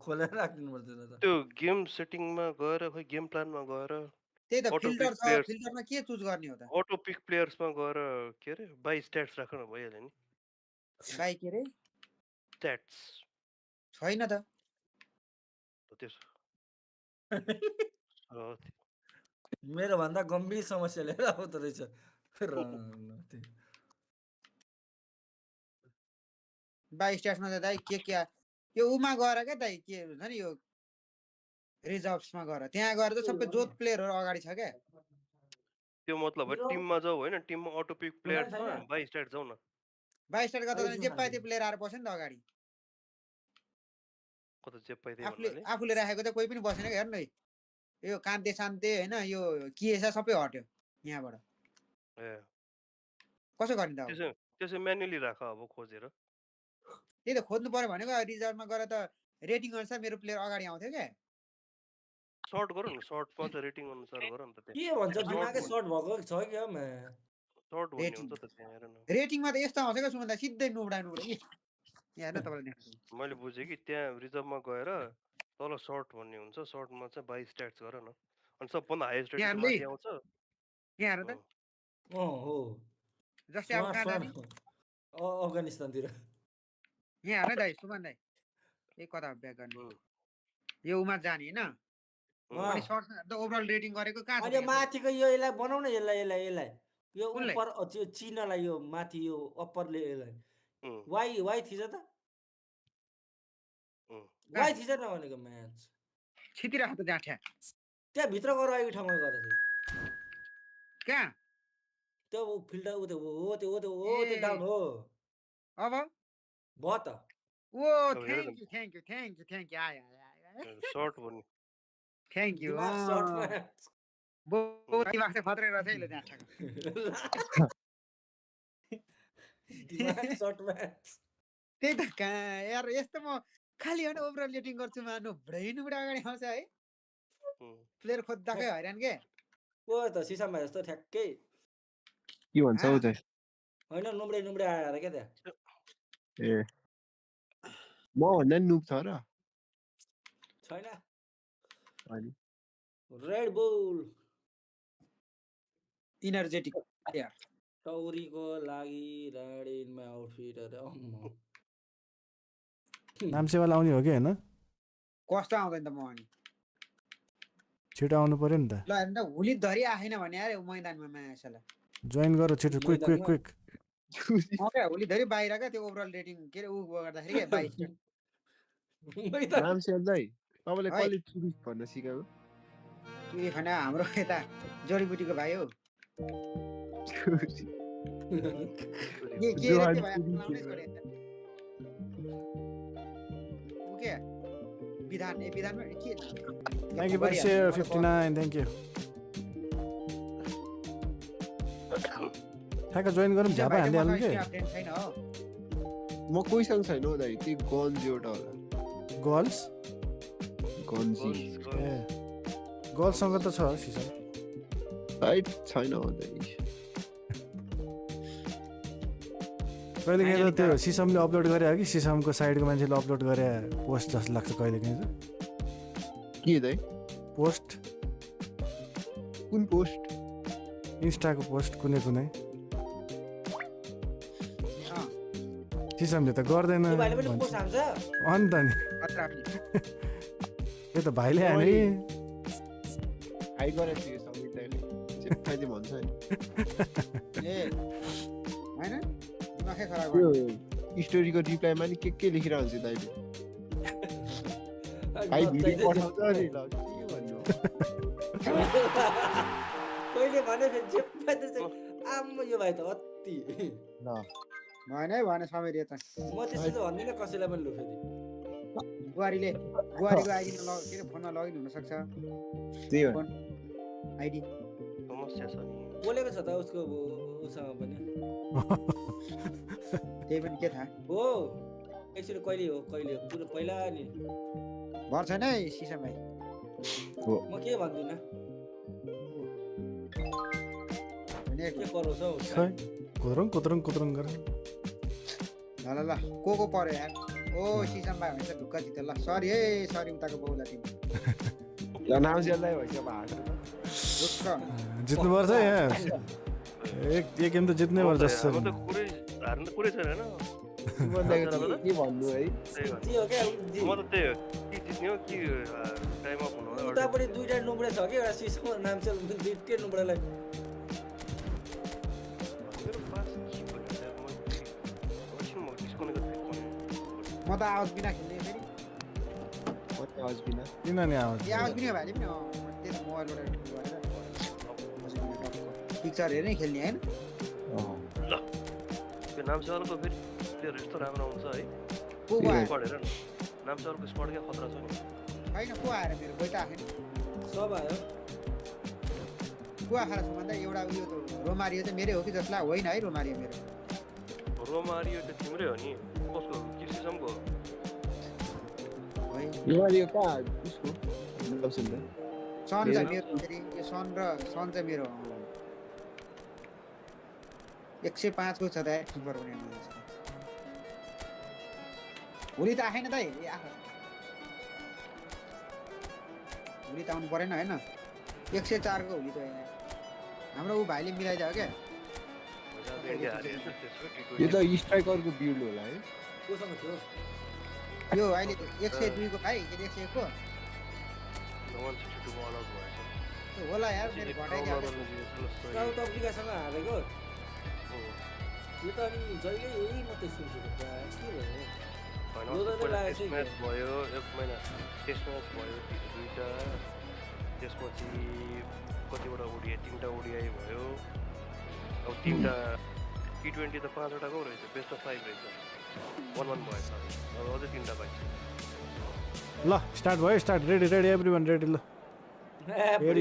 खोलेर राख्नु पर्छ त त्यो गेम सेटिङमा गएर खै गेम प्लानमा गएर त्यही त फिल्टर छ फिल्टरमा के चुज गर्ने हो त अटो पिक प्लेयर्समा गएर के रे बाइ स्ट्याट्स राख्न भइहाल्यो नि बाइ के रे स्ट्याट्स छैन त त्यसो मेरो भन्दा गम्भीर समस्या लिएर आउँदो रहेछ बाइ स्ट्याट्समा त दाइ के यो उमा गएर क्या दाइ के हुन्छ नि यो रिजर्भ्समा गएर त्यहाँ गएर त सबै जोत प्लेयरहरु अगाडि छ क्या त्यो मतलब हो टिममा जाऊ हैन टिममा अटो पिक प्लेयर्समा बाइ स्ट्याट जाऊ न बाइ स्ट्याट गर्दा जे पाए त्यो प्लेयर आएर बस्यो नि त अगाडि कता जे पाए त्यही भन्नाले आफूले राखेको त कोही पनि बसेन के हेर्नु है यो कान्ते सान्ते हैन यो किएसा सबै हट्यो यहाँबाट ए कसो गर्ने त त्यसै म्यानुअली राख अब खोजेर त्यही त खोज्नु पर्यो भनेको रिजर्भमा गएर त रेटिङ अनुसार मेरो प्लेयर अगाडि आउँथ्यो के सर्ट गरौ न सर्टमा त रेटिङ अनुसार गर न त के भन्छ दिमागै सर्ट भएको छ के म सर्ट भन्ने हुन्छ त त्यहाँ हेर न रेटिङमा त यस्तो आउँछ के सुमन्दा सिधै नुबडा यहाँ हेर्न तपाईले मैले बुझे कि त्यहाँ रिजर्भमा गएर तल सर्ट भन्ने हुन्छ सर्टमा चाहिँ बाइ स्ट्याट्स गर न अनि सबभन्दा हाइएस्ट रेटिङ माथि आउँछ यहाँ हेर त हो जस्तै अब कहाँ जाने अफगानिस्तानतिर यहाँ हेर दाइ सुमन दाइ एक कता ब्याक गर्ने यो उमा जाने हैन अनि सर्ट त ओभरअल रेटिङ गरेको कहाँ छ अहिले माथिको यो यसलाई बनाउन यसलाई यो उपर चिन्हलाई यो माथि यो अप्परले यसलाई वाइ थिच त वाइ थिच न भनेको म्याच छितिराख त जाठ्या त्यहाँ भित्र गएर आएको ठाउँमा गएर चाहिँ कहाँ त्यो फिल्टर उ त्यो डाउन हो अब भयो त ओ थ्यांक यू आया सर्ट भन्ने थ्यांक यू सर्ट म्याच बहुत दिमाग से खतरे रहेछ अहिले जाठ्या दिमाग सर्ट म्याच त्यही त कहाँ यार यस्तो म खाली हैन ओभरअल रेटिङ गर्छु मानु ब्रेनबाट अगाडि आउँछ है प्लेयर खोज्दाकै हैरान के ओ त सिसामा जस्तो ठ्याक्कै के भन्छ हौ त हैन नुम्रे आएर के त्यहाँ ए म भन्दा नुब छ र छैन अनि रेड बुल इनर्जेटिक प्लेयर टौरीको लागि राडेनमा आउटफिट अरे नाम्सेवाला आउने हो कि होइन कस्तो आउँदैन त म अनि छिटो आउनु पर्यो नि त ल हेर्नु त हुली धरी आएन भने यार मैदानमा मायासला जोइन गर छिटो क्विक क्विक क्विक क्या होली धरी बाहिर क्या त्यो ओभरअल रेटिङ के अरे ऊ गर्दाखेरि क्या 22 नाम्सेवाल दाइ तपाईँले कसले चुरी भन्न सिकायो चुरी खाना हाम्रो यता जडीबुटीको भाइ हो के रे त्यो भाइ लाउनै छोडे ऊ के विधान विधानमा के thank you for share 59 thank you ठ्याक्क जोइन गरौँ झापा हान्दै हाल्नु के छैन हो म कोहीसँग छैन हो दाइ त्यो गन्ज एउटा होला गर्ल्स गन्जी ए गर्ल्ससँग त छ सिसन साइट छैन हो दाइ कहिलेकाहीँ त त्यो सिसमले अपलोड गरे हो कि सिसमको साइडको मान्छेले अपलोड गरे पोस्ट जस्तो लाग्छ कहिलेकाहीँ चाहिँ के दाइ पोस्ट कुन पोस्ट इन्स्टाको पोस्ट कुनै कुनै सिसमले त गर्दैन त्यो भाइले पनि पोस्ट हान्छ अनि त नि त्यो त भाइले हाने हाइ गरेको थियो सबै दाइले चाहिँ भन्छ नि ए हैन दिमागै खराब त्यो स्टोरीको रिप्लाईमा नि के लेखेर हुन्छ दाइले भाइ भिडियो पठाउँछ नि ल के भन्नु कहिले भने फेरि जे पाइन्छ आम्म यो भाइ त अति ल भएन है भएन समय त म त्यसो त भन्दिनँ कसैलाई पनि लु फेरि बुहारीको आइडी के अरे फोनमा लगइन हुन सक्छ त्यही हो आइडी समस्या छ नि बोलेको छ त उसको उसँग पनि त्यही पनि के थाहा हो एकचोटि कहिले हो पुरो पहिला नि भर छैन है सिसम भाइ म के भन्दिनँ के गरोस् हौ कुद्रुङ कुद्रुङ कुद्रुङ गर ल को पर्यो यार ओ सिसम भाइ हुन्छ ढुक्क जित ल सरी है सरी उताको बाउला तिमी ल नाम्सेवाललाई भइसक्यो भाट ढुक्क जित्नुपर्छ यहाँ एक गेम त जित्नै पर्छ जस्तो म त कुरै हार्नु त कुरै छैन हैन के भन्नु है के हो क्या म त त्यही हो कि जित्ने हो कि टाइम अफ हुनु हो उतापट्टि दुईटा नुब्रे छ कि एउटा सिसम नाम चाहिँ दुईटै नुब्रेलाई मेरो पास के भन्नु म त आवाज बिना खेल्ने फेरि आवाज बिना किन नि आवाज आवाज बिना भाइले पनि त्यही त मोबाइलबाट गरेर पिक्चर हेर्नै खेल्ने हैन ल त्यो नाम्सेवालको फेरि प्लेयर यस्तो राम्रो हुन्छ है को आयो स्क्वाड हेर न नाम्सेवालको स्क्वाड क्या खतरा छ नि हैन को आएर मेरो बैठा आएन सब आयो को आएर छ भन्दा एउटा उयो त रोमारियो चाहिँ मेरो हो कि जसलाई होइन है रोमारियो मेरो रोमारियो त तिम्रै हो नि कसको किसिमको है यो कहाँ उसको सन चाहिँ मेरो फेरि यो सन चाहिँ मेरो 105 को छ त किपर पनि भोलि त आएन त भोलि त आउनु परेन होइन 104 को भोलि त हाम्रो ऊ भाइले मिलाइदियो क्या यो त स्ट्राइकरको बिल्ड होला है कोसँग थियो यो अहिले 102 को भाइ 101 को 162 को अलग भएछ होला यार मेरो घटाइदियो साउथ अफ्रिकासँग हारेको यो त अनि जहिले यही मात्रै सुन्छु त टेस्ट म्याच भयो एक महिना टेस्ट म्याच भयो दुईटा त्यसपछि कतिवटा ओडिआई 3टा ओडिआई भयो अब 3टा T20 त 5वटाको रहेछ बेस्ट अफ 5 रहेछ 1-1 भएछ अब अझै 3टा पाइन्छ ल स्टार्ट भयो स्टार्ट रेडी एभ्रीवन रेडी ल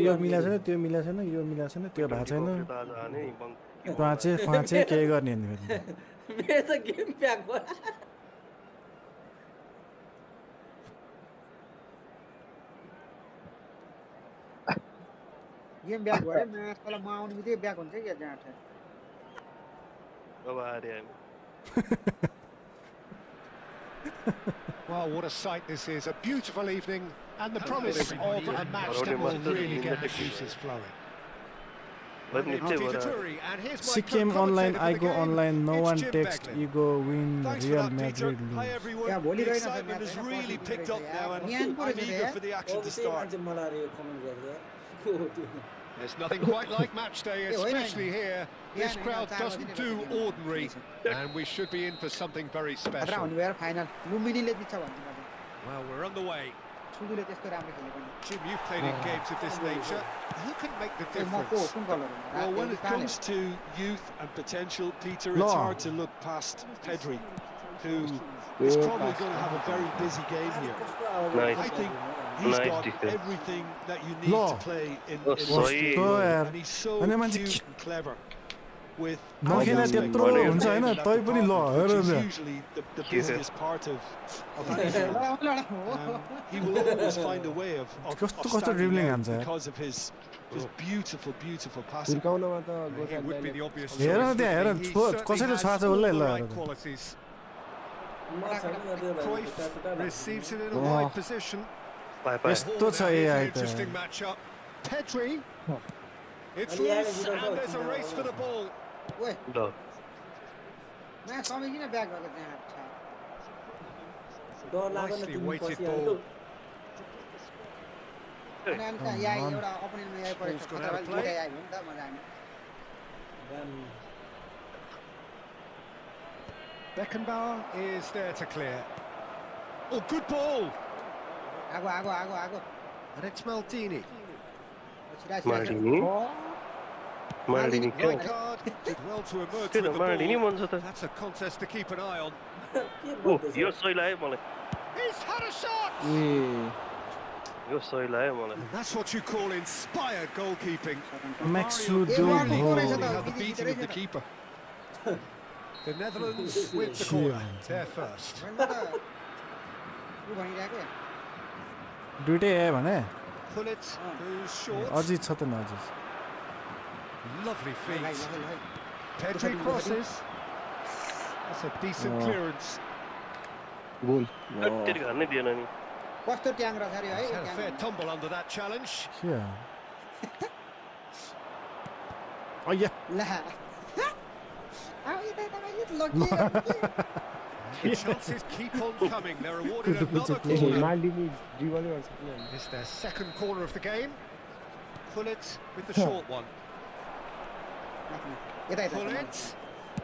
यो मिलाएको छैन त्यो मिलाएको छैन यो मिलाएको छैन त्यो भएको छैन पाँचे के गर्ने नि मेरो त गेम प्याक भयो गेम ब्याक भयो म्याचलाई म आउने बित्तिकै ब्याक हुन्छ क्या जहाँ छ अब हारे हामी Well, what a sight this is. A beautiful evening and the promise of a match that will really get the juices flowing. Sikkim online, I go online, no one text, you go win, Real Madrid lose. Hi everyone. Yeah, The excitement has really picked up now, and I'm eager for the action to start. There's nothing quite like match day, especially here. This crowd doesn't do ordinary, and we should be in for something very special. Well, we're on the way. Jim, you've played in games of this nature. Who can make the difference? Well, when it comes to youth and potential, Peter, it's hard to look past Pedri, who is probably going to have a very busy game here. I think he's got everything that you need to play in this game, and he's so cute and clever. With नखेला त्यत्रो हुन्छ हैन तै पनि ल हेर usually the busiest part of anything. He will always find a way of standing out because of his beautiful passing. He would be the obvious choice. हेर त्यहाँ हेर कसैले छ उसलाई ल Cruyff receives it in a wide position. यस्तो छ AI त Interesting matchup. Pedri. It's loose and there's a race for the ball. Nicely weighted ball. Ball's gone out of play. Beckenbauer is there to clear. Oh, good ball. And it's Maldini. Maldini Red card. Did well to emerge with the ball. That's a contest to keep an eye on. Oh, यो सही लाग्यो मलाई. He's had a shot. यो सही लाग्यो मलाई. And that's what you call inspired goalkeeping. Maxu The beating of the keeper. The Netherlands with the corner. They're first. दुईटै आयो भने Pull it. Goes short. अझै छ त न अझै Lovely feet. Pedri crosses. That's a decent clearance. Goal. तेरी घर नै दिएन नि. He's had a fair tumble under that challenge. अय्या The chances keep on coming. They're awarded another corner. It's their second corner of the game. Pull it with the short one. Pull it.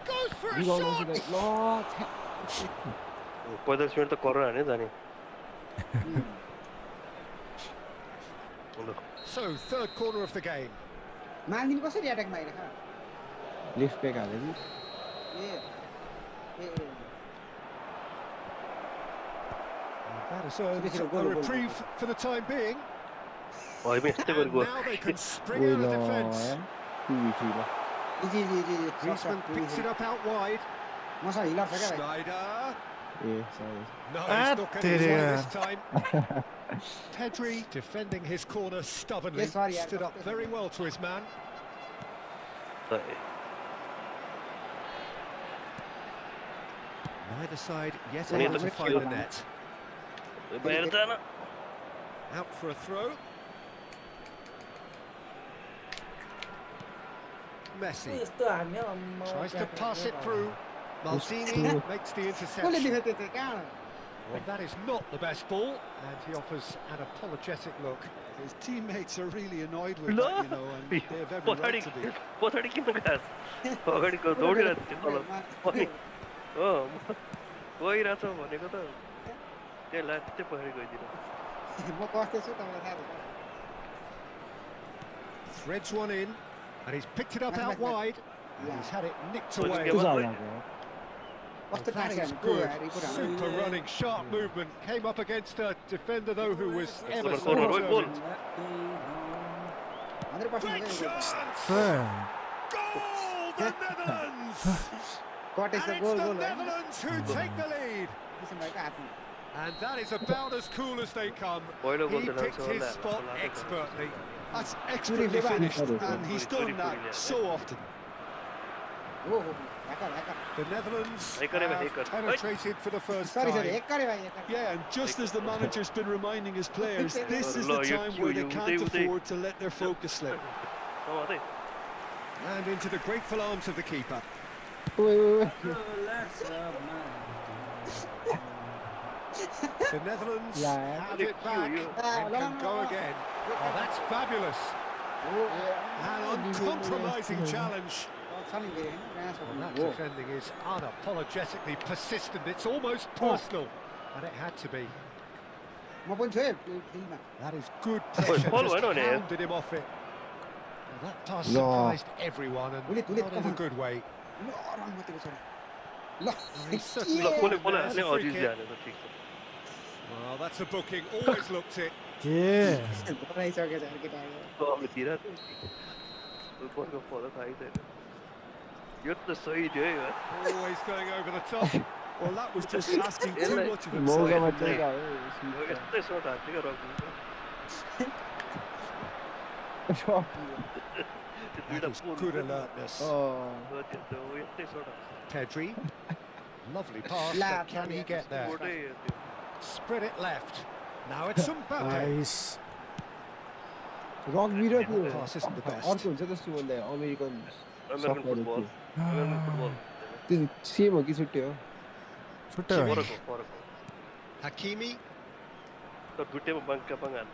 Goes for a shot. 45 minute त कर हाने जाने. So third corner of the game. Lift back हाल्यो That is a reprieve for the time being. भाइ पनि यस्तै गरी गयो. Now they can spring out of defence. Griezmann picks it up out wide. Schneider. No, he's not getting his way this time. Pedri defending his corner stubbornly. Stood up very well to his man. Neither side yet able to find the net. Out for a throw. Messi tries to pass it through. Maldini makes the interception. Well, that is not the best ball, and he offers an apologetic look. His teammates are really annoyed with that, you know, and they have every right to be. Threads one in, and he's picked it up out wide. And he's had it nicked away. That is good. Super running, sharp movement. Came up against a defender, though, who was ever so determined. Great chance! Goal! The Netherlands! And it's the Netherlands who take the lead. And that is about as cool as they come. He picked his spot expertly. That's expertly finished, and he's done that so often. The Netherlands Hacker, have hacker. penetrated for the first Sorry, time. एक करे भाई, एक करे. Yeah, and just as the manager's been reminding his players, this is the Lo, you time cue, where they you can't uday. afford to let their focus slip. And into the grateful arms of the keeper. The Netherlands have it back and can go again. Oh, that's fabulous. An uncompromising challenge. Well, that defending is unapologetically persistent. It's almost personal, and it had to be. That is good pressure, follow just it on here. hounded him off it. Well, that pass surprised everyone, and not in a good way. Well, he's certainly there's a free kick. Well, that's a booking, always looked it. के Always going over the top. Well, that was just asking too much of मौका himself. मात्रै गयो That is good alertness. Pedri. Lovely pass, but can he get there? Spread it left. Now it's Mbappé. Nice rugby र त्यो Pass isn't the best. अर्को हुन्छ जस्तो भन्दा American American football. American football. त्यो सेम हो कि छुट्टै हो छुट्टै हो Hakimi. Gutema banca pangan.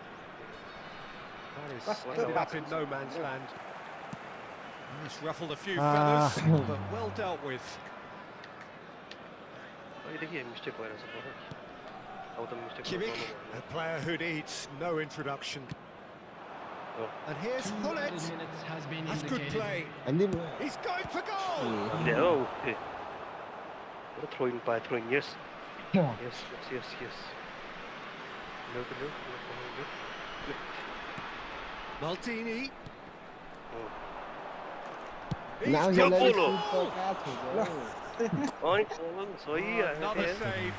That is ended up in no man's land. He's ruffled a few feathers, but well dealt with. Kimmich, a player who needs no introduction. And here's 2 Hullet. added minutes has been That's good indicated. play. अनि He's going for goal. No. Throwing by throwing, yes. Yes. Maldini. Now He's जसलाई follow. another save.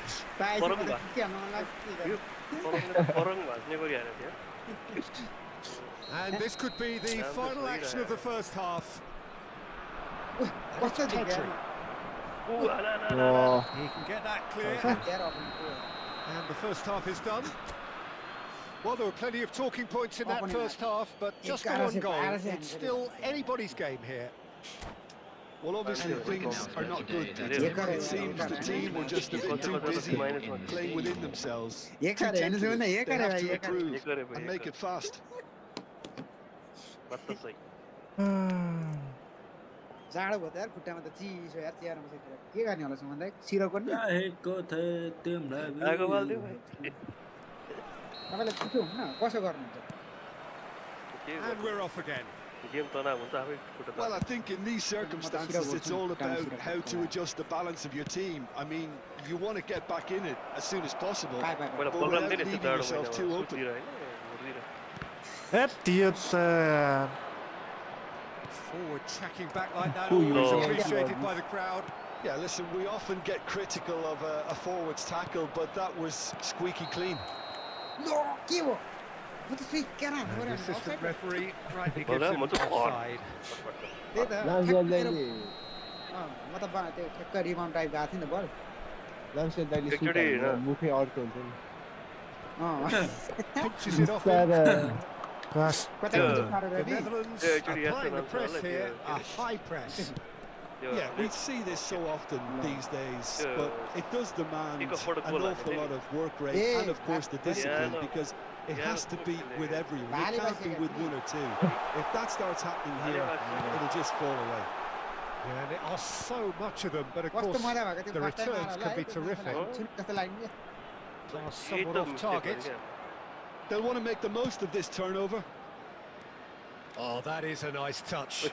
And this could be the final action of the first half. कस्तो Pedri. Oh. He can get that clear. And the first half is done. Well, there were plenty of talking points in that first half, but just the one goal. It's still anybody's game here. Well, obviously things are not good. It seems the team were just a bit too busy playing within themselves. Too tentative. They have to improve and make it fast. जाडो भयो त यार खुट्टामा त चिसो यार चियारमा बसेर के गर्ने होला भन्दा सिरो गर्ने तपाईले छिटो हुन्न कसो गर्नुहुन्छ And we're off again. Well, I think in these circumstances it's all about how to adjust the balance of your team. I mean, you want to get back in it as soon as possible, but without leaving yourself too open. Forward tracking back like that, always appreciated by the crowd. Yeah, listen, we often get critical of a forward's tackle, but that was squeaky clean. लो के हो म त सुई केरा And हो the र assistant referee rightly Well, gives that him was a offside. त्यही त नाउ जसलाई म त त्यो ठ्याक्क रिबाउन्ड टाइप गएको थिएँ नि त बल लामसे दाइले एकचोटि सुट हैन मुखै अर्को हुन्छ नि Pinches it off him. तर क्लास कता हुन्छ सारो The ready Netherlands applying the press here, a high press. Yeah, we see this so often these days, but it does demand an awful lot of work rate and, of course, the discipline, because it has to be with everyone. It can't be with one or two. If that starts happening here, it'll just fall away. Yeah, and there are so much of them, but of कस्तो course मजा भएको थियो the first time returns can be terrific. जस्तो लाग्यो Are somewhat off target. They'll want to make the most of this turnover. Oh, that is a nice touch.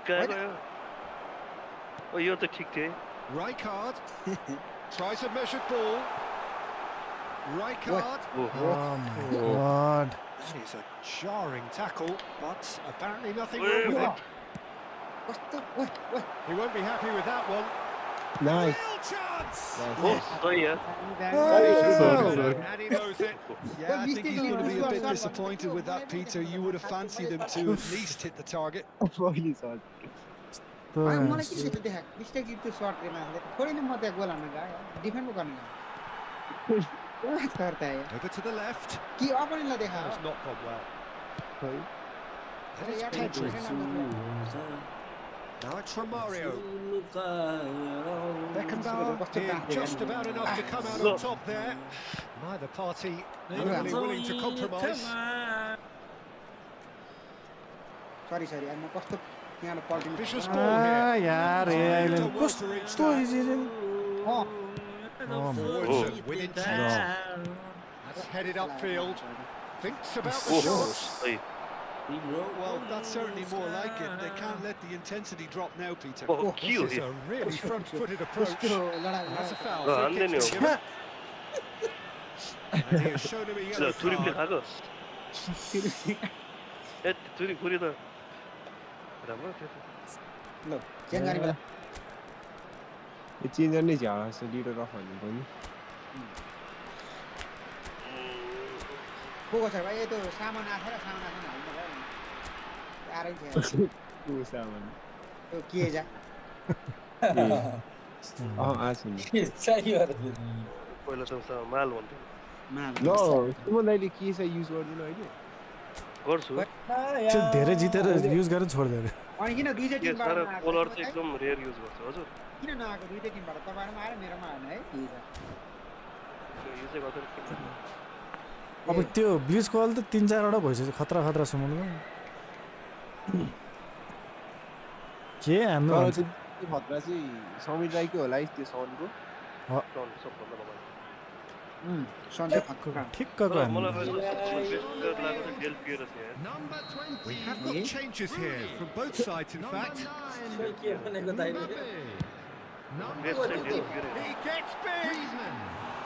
Rijkaard tries a measured ball. Rijkaard. Oh my god. That is a jarring tackle, but apparently nothing wrong with it. कस्तो ओइ ओइ He won't be happy with that one. Nice Real chance! And he knows it. Yeah, I think he's going to be a bit disappointed with that, Peter. You would have fancied him to at least hit the target. पहिलो shut मलाई के देख्यो देखा mistake जित्यो shot रे मारले थोड़ी न मत गोल हान्न गयो डिफेन्ड गर्ने क्या करता है Over to the left. कि अपनेलाई देखा That's not gone well. And it's यार Pedri. Defend Now it's Romario. Beckenbauer did just about enough to come out on top there. Neither party really willing to compromise. Sorry म कस्तो यहाँ पल्टिनु Vicious ball here. यार Done island well to reach कस्तो that. Easy Forwards with intent. That's headed upfield. Thinks about the shots. Well, that's certainly more like it. They can't let the intensity drop now, Peter. This is a really front-footed approach. That's a foul. Free kick to him. And he has shown him a yellow card. ल change गर्ने बेला यो changer नै झ्याउ जस्तो leader of भन्नु पनि को छ भाइ यो त सामान आछ र सामान आछ हाल्नु भयो आरै थियो को सामान त्यो के जा आछु नि चाहियो पहिला त माल भन्थ्यो ल सुमन दाइले के छ युज गर्दिन अहिले गर्छु धेरै जितेर युज गरेर छोड्दै रे अनि किन दुईटा टिमबाट सारा पोलर चाहिँ एकदम रेयर युज गर्छ हजुर किन नआएको दुईटा टिमबाट तपाईहरुमा आएर मेरोमा आएन है के यो चाहिँ गर्छ अब त्यो ब्लिच कल त 3-4 वटा भइसक्यो खतरा खतरा सुमनको के हान्नु तर त्यो खतरा चाहिँ समीर राईको होला है त्यो सनको सन्चै खतरा ठिक्कको हान्नु We have got changes here from both sides, in fact. के भनेको दाइले He gets big.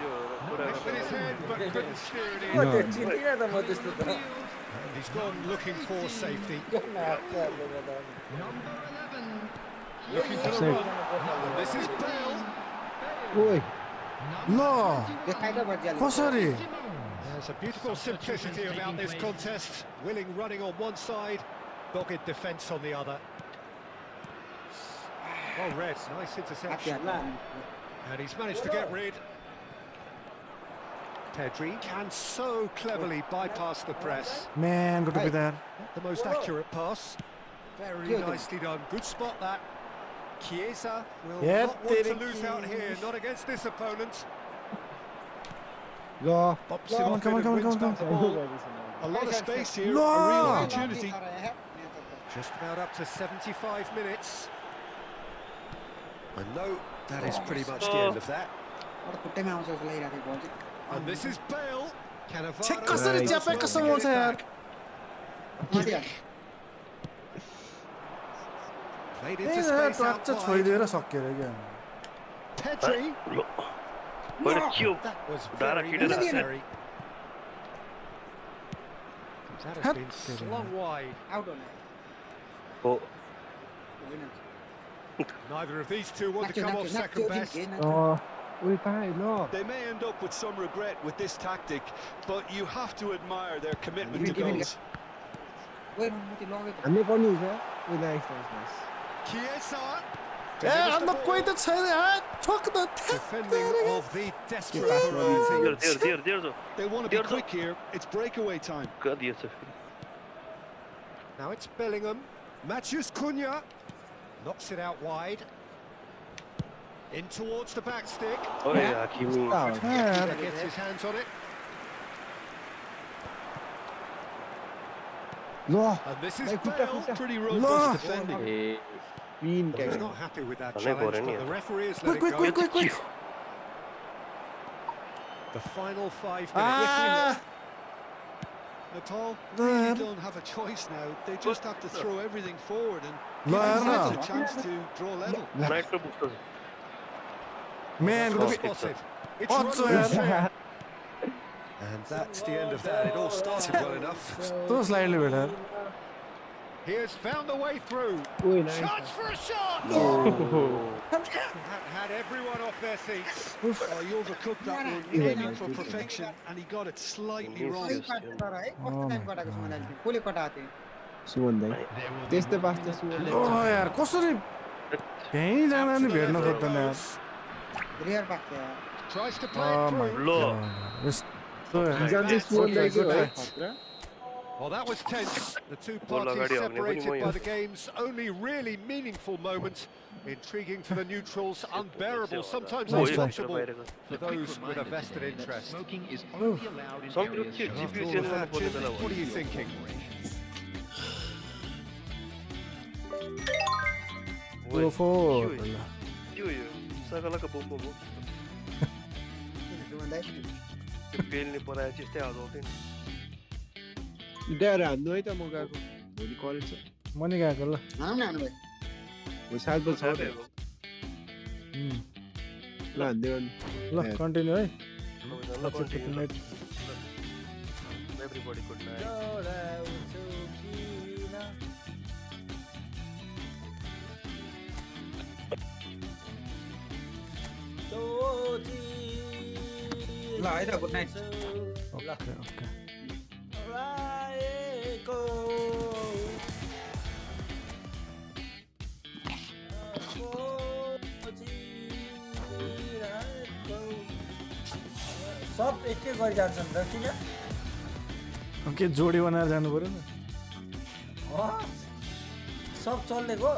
It's with his head, but couldn't steer it in. चिन्दिन त म त्यस्तो त And he's gone looking for safety. Looking for the run. And this is Bale. ओइ ल देखाइदा बज्याल कसरी There's a beautiful simplicity about this contest. Willing running on one side, dogged defence on the other. Well read, nice interception. And he's managed to get rid. Pedri can so cleverly bypass the press. Man, good to be there. Not the most accurate pass. Very nicely done. Good spot that. Chiesa will not want to lose out here, not against this opponent. ल Pops him off and wins back the ball. A lot of space here, a real opportunity. Just about up to 75 minutes. And no, that is pretty much the end of that. खुट्टैमा आउँछ जस्तो लागिरहेको थियो बल And this is Bale. छे कसरी च्यापेको समाउँछ यार चाहिँ Played ए into space out touch wide. छोइदिएर सक्यो रे क्या Pedri. मैले के That was Dara very kidded us. necessary. That has been slung wide. Out होला हो Neither of these two want to come off second best. ओइ पाए ल They may end up with some regret with this tactic, but you have to admire their commitment to goals. ओइ म त्यो लगेको हान्नै पर्ने हुन्छ ओइ नाइस नाइस नाइस Chiesa. ए अन्त कोही त छैन यार ठोक त Defending of the desperate variety. There They want to be quick here. It's breakaway time. दिएछ Now it's Bellingham. Matthews Cunha knocks it out wide. In towards the back stick. ओए हाकिमी Gets his hands on it. ल And this is Hey, Bale. Pretty robust defending. A queen He's क्या not happy with that Quick, challenge, quick, but the referee has quick let it quick go. quick quick The final 5 minutes. Nepal really don't have a choice now. They just have to throw everything forward and ल give हेर themselves a chance to draw level. Night र books man Well good spotted. It's Also, running yeah. fair. And that's the end of that. It all started well enough. तो स्लाइडले भेटा He has found the way through. ओइ nice Chance for a shot! That had everyone off their seats. Oh, he overcooked that one, aiming for perfection, and he got it slightly wrong. सही काट्छ तर है कस्तो time कटाएको छ मलाई कोले कटाएको थियो सुमन दाइ त्यस्तो पास त सुमन दाइ ओ यार कसरी त्यहीँ जाँदा नि भेट्न खोज्दैन यार रेयर पाक्छ यार Tries to play it Oh my through. Lo. god यस्तो हिजो चाहिँ स्पोर्ट ल्याइदियो है खतरा Well, that was tense. The two Ball parties already on, separated nobody by more. the game's only really meaningful moment. Intriguing for the neutrals, unbearable, sometimes Nice try. untouchable for those with a vested interest. Smoking is only allowed in Some areas people After GPU all of channel that, खोल्ने Jim, बेला what are you thinking? Go for यो सकलका bomb bomb हो त्यो बेलले पराए चाहिँ यस्तै आवाज आउँथ्यो नि ड्याएर हान्नु है त म गएको भोलि कलेज छ म नि गएको ल हानु न हानु भाइ भोलि 7 बजी छ ल हान्दै गर्नु ल कन्टिन्यू है ल कन्टिन्यू एभ्रीबडी गुड नाइट ल है त गुड नाइट ओके ओके सब एकै गरी जान्छन् र किन के जोडी बनाएर जानु पर्यो नि सब चल्लेको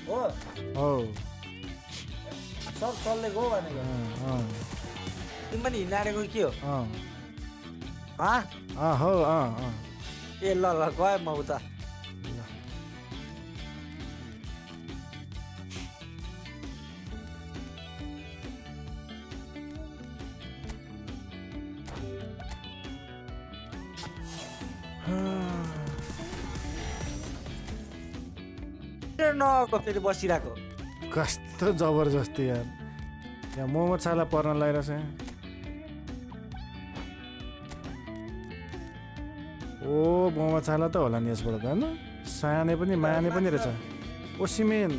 हो हो सब चल्लेको भनेको तिमी पनि हिँडारेको के हो हो ए ल ल गएँ म उता फेरि बसिरहेको कस्तो जबरजस्ती यार यहाँ मोहम्मद साला पर्न लगाइरहेछ ओ मोहम्मद साला त होला नि यसबाट त होइन साने पनि माने पनि रहेछ ओसिमेन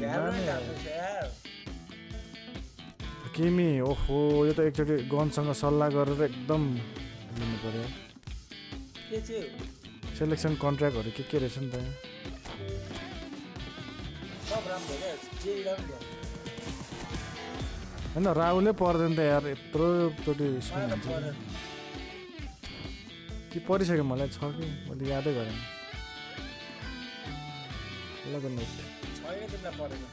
किमी ओहो यो त एकचोटि गनसँग सल्लाह गरेर एकदम लिनु पर्यो के चाहिँ सेलेक्सन कन्ट्र्याक्टहरू के रहेछ नि त सब राम्रो क्या जे राम्रो होइन राहुलै पर्दैन त यार यत्रोचोटि स्पिन हुन्छ कि परिसक्यो मलाई छ कि मैले यादै गरेँ ल गर्नु छैन तिमीलाई परेको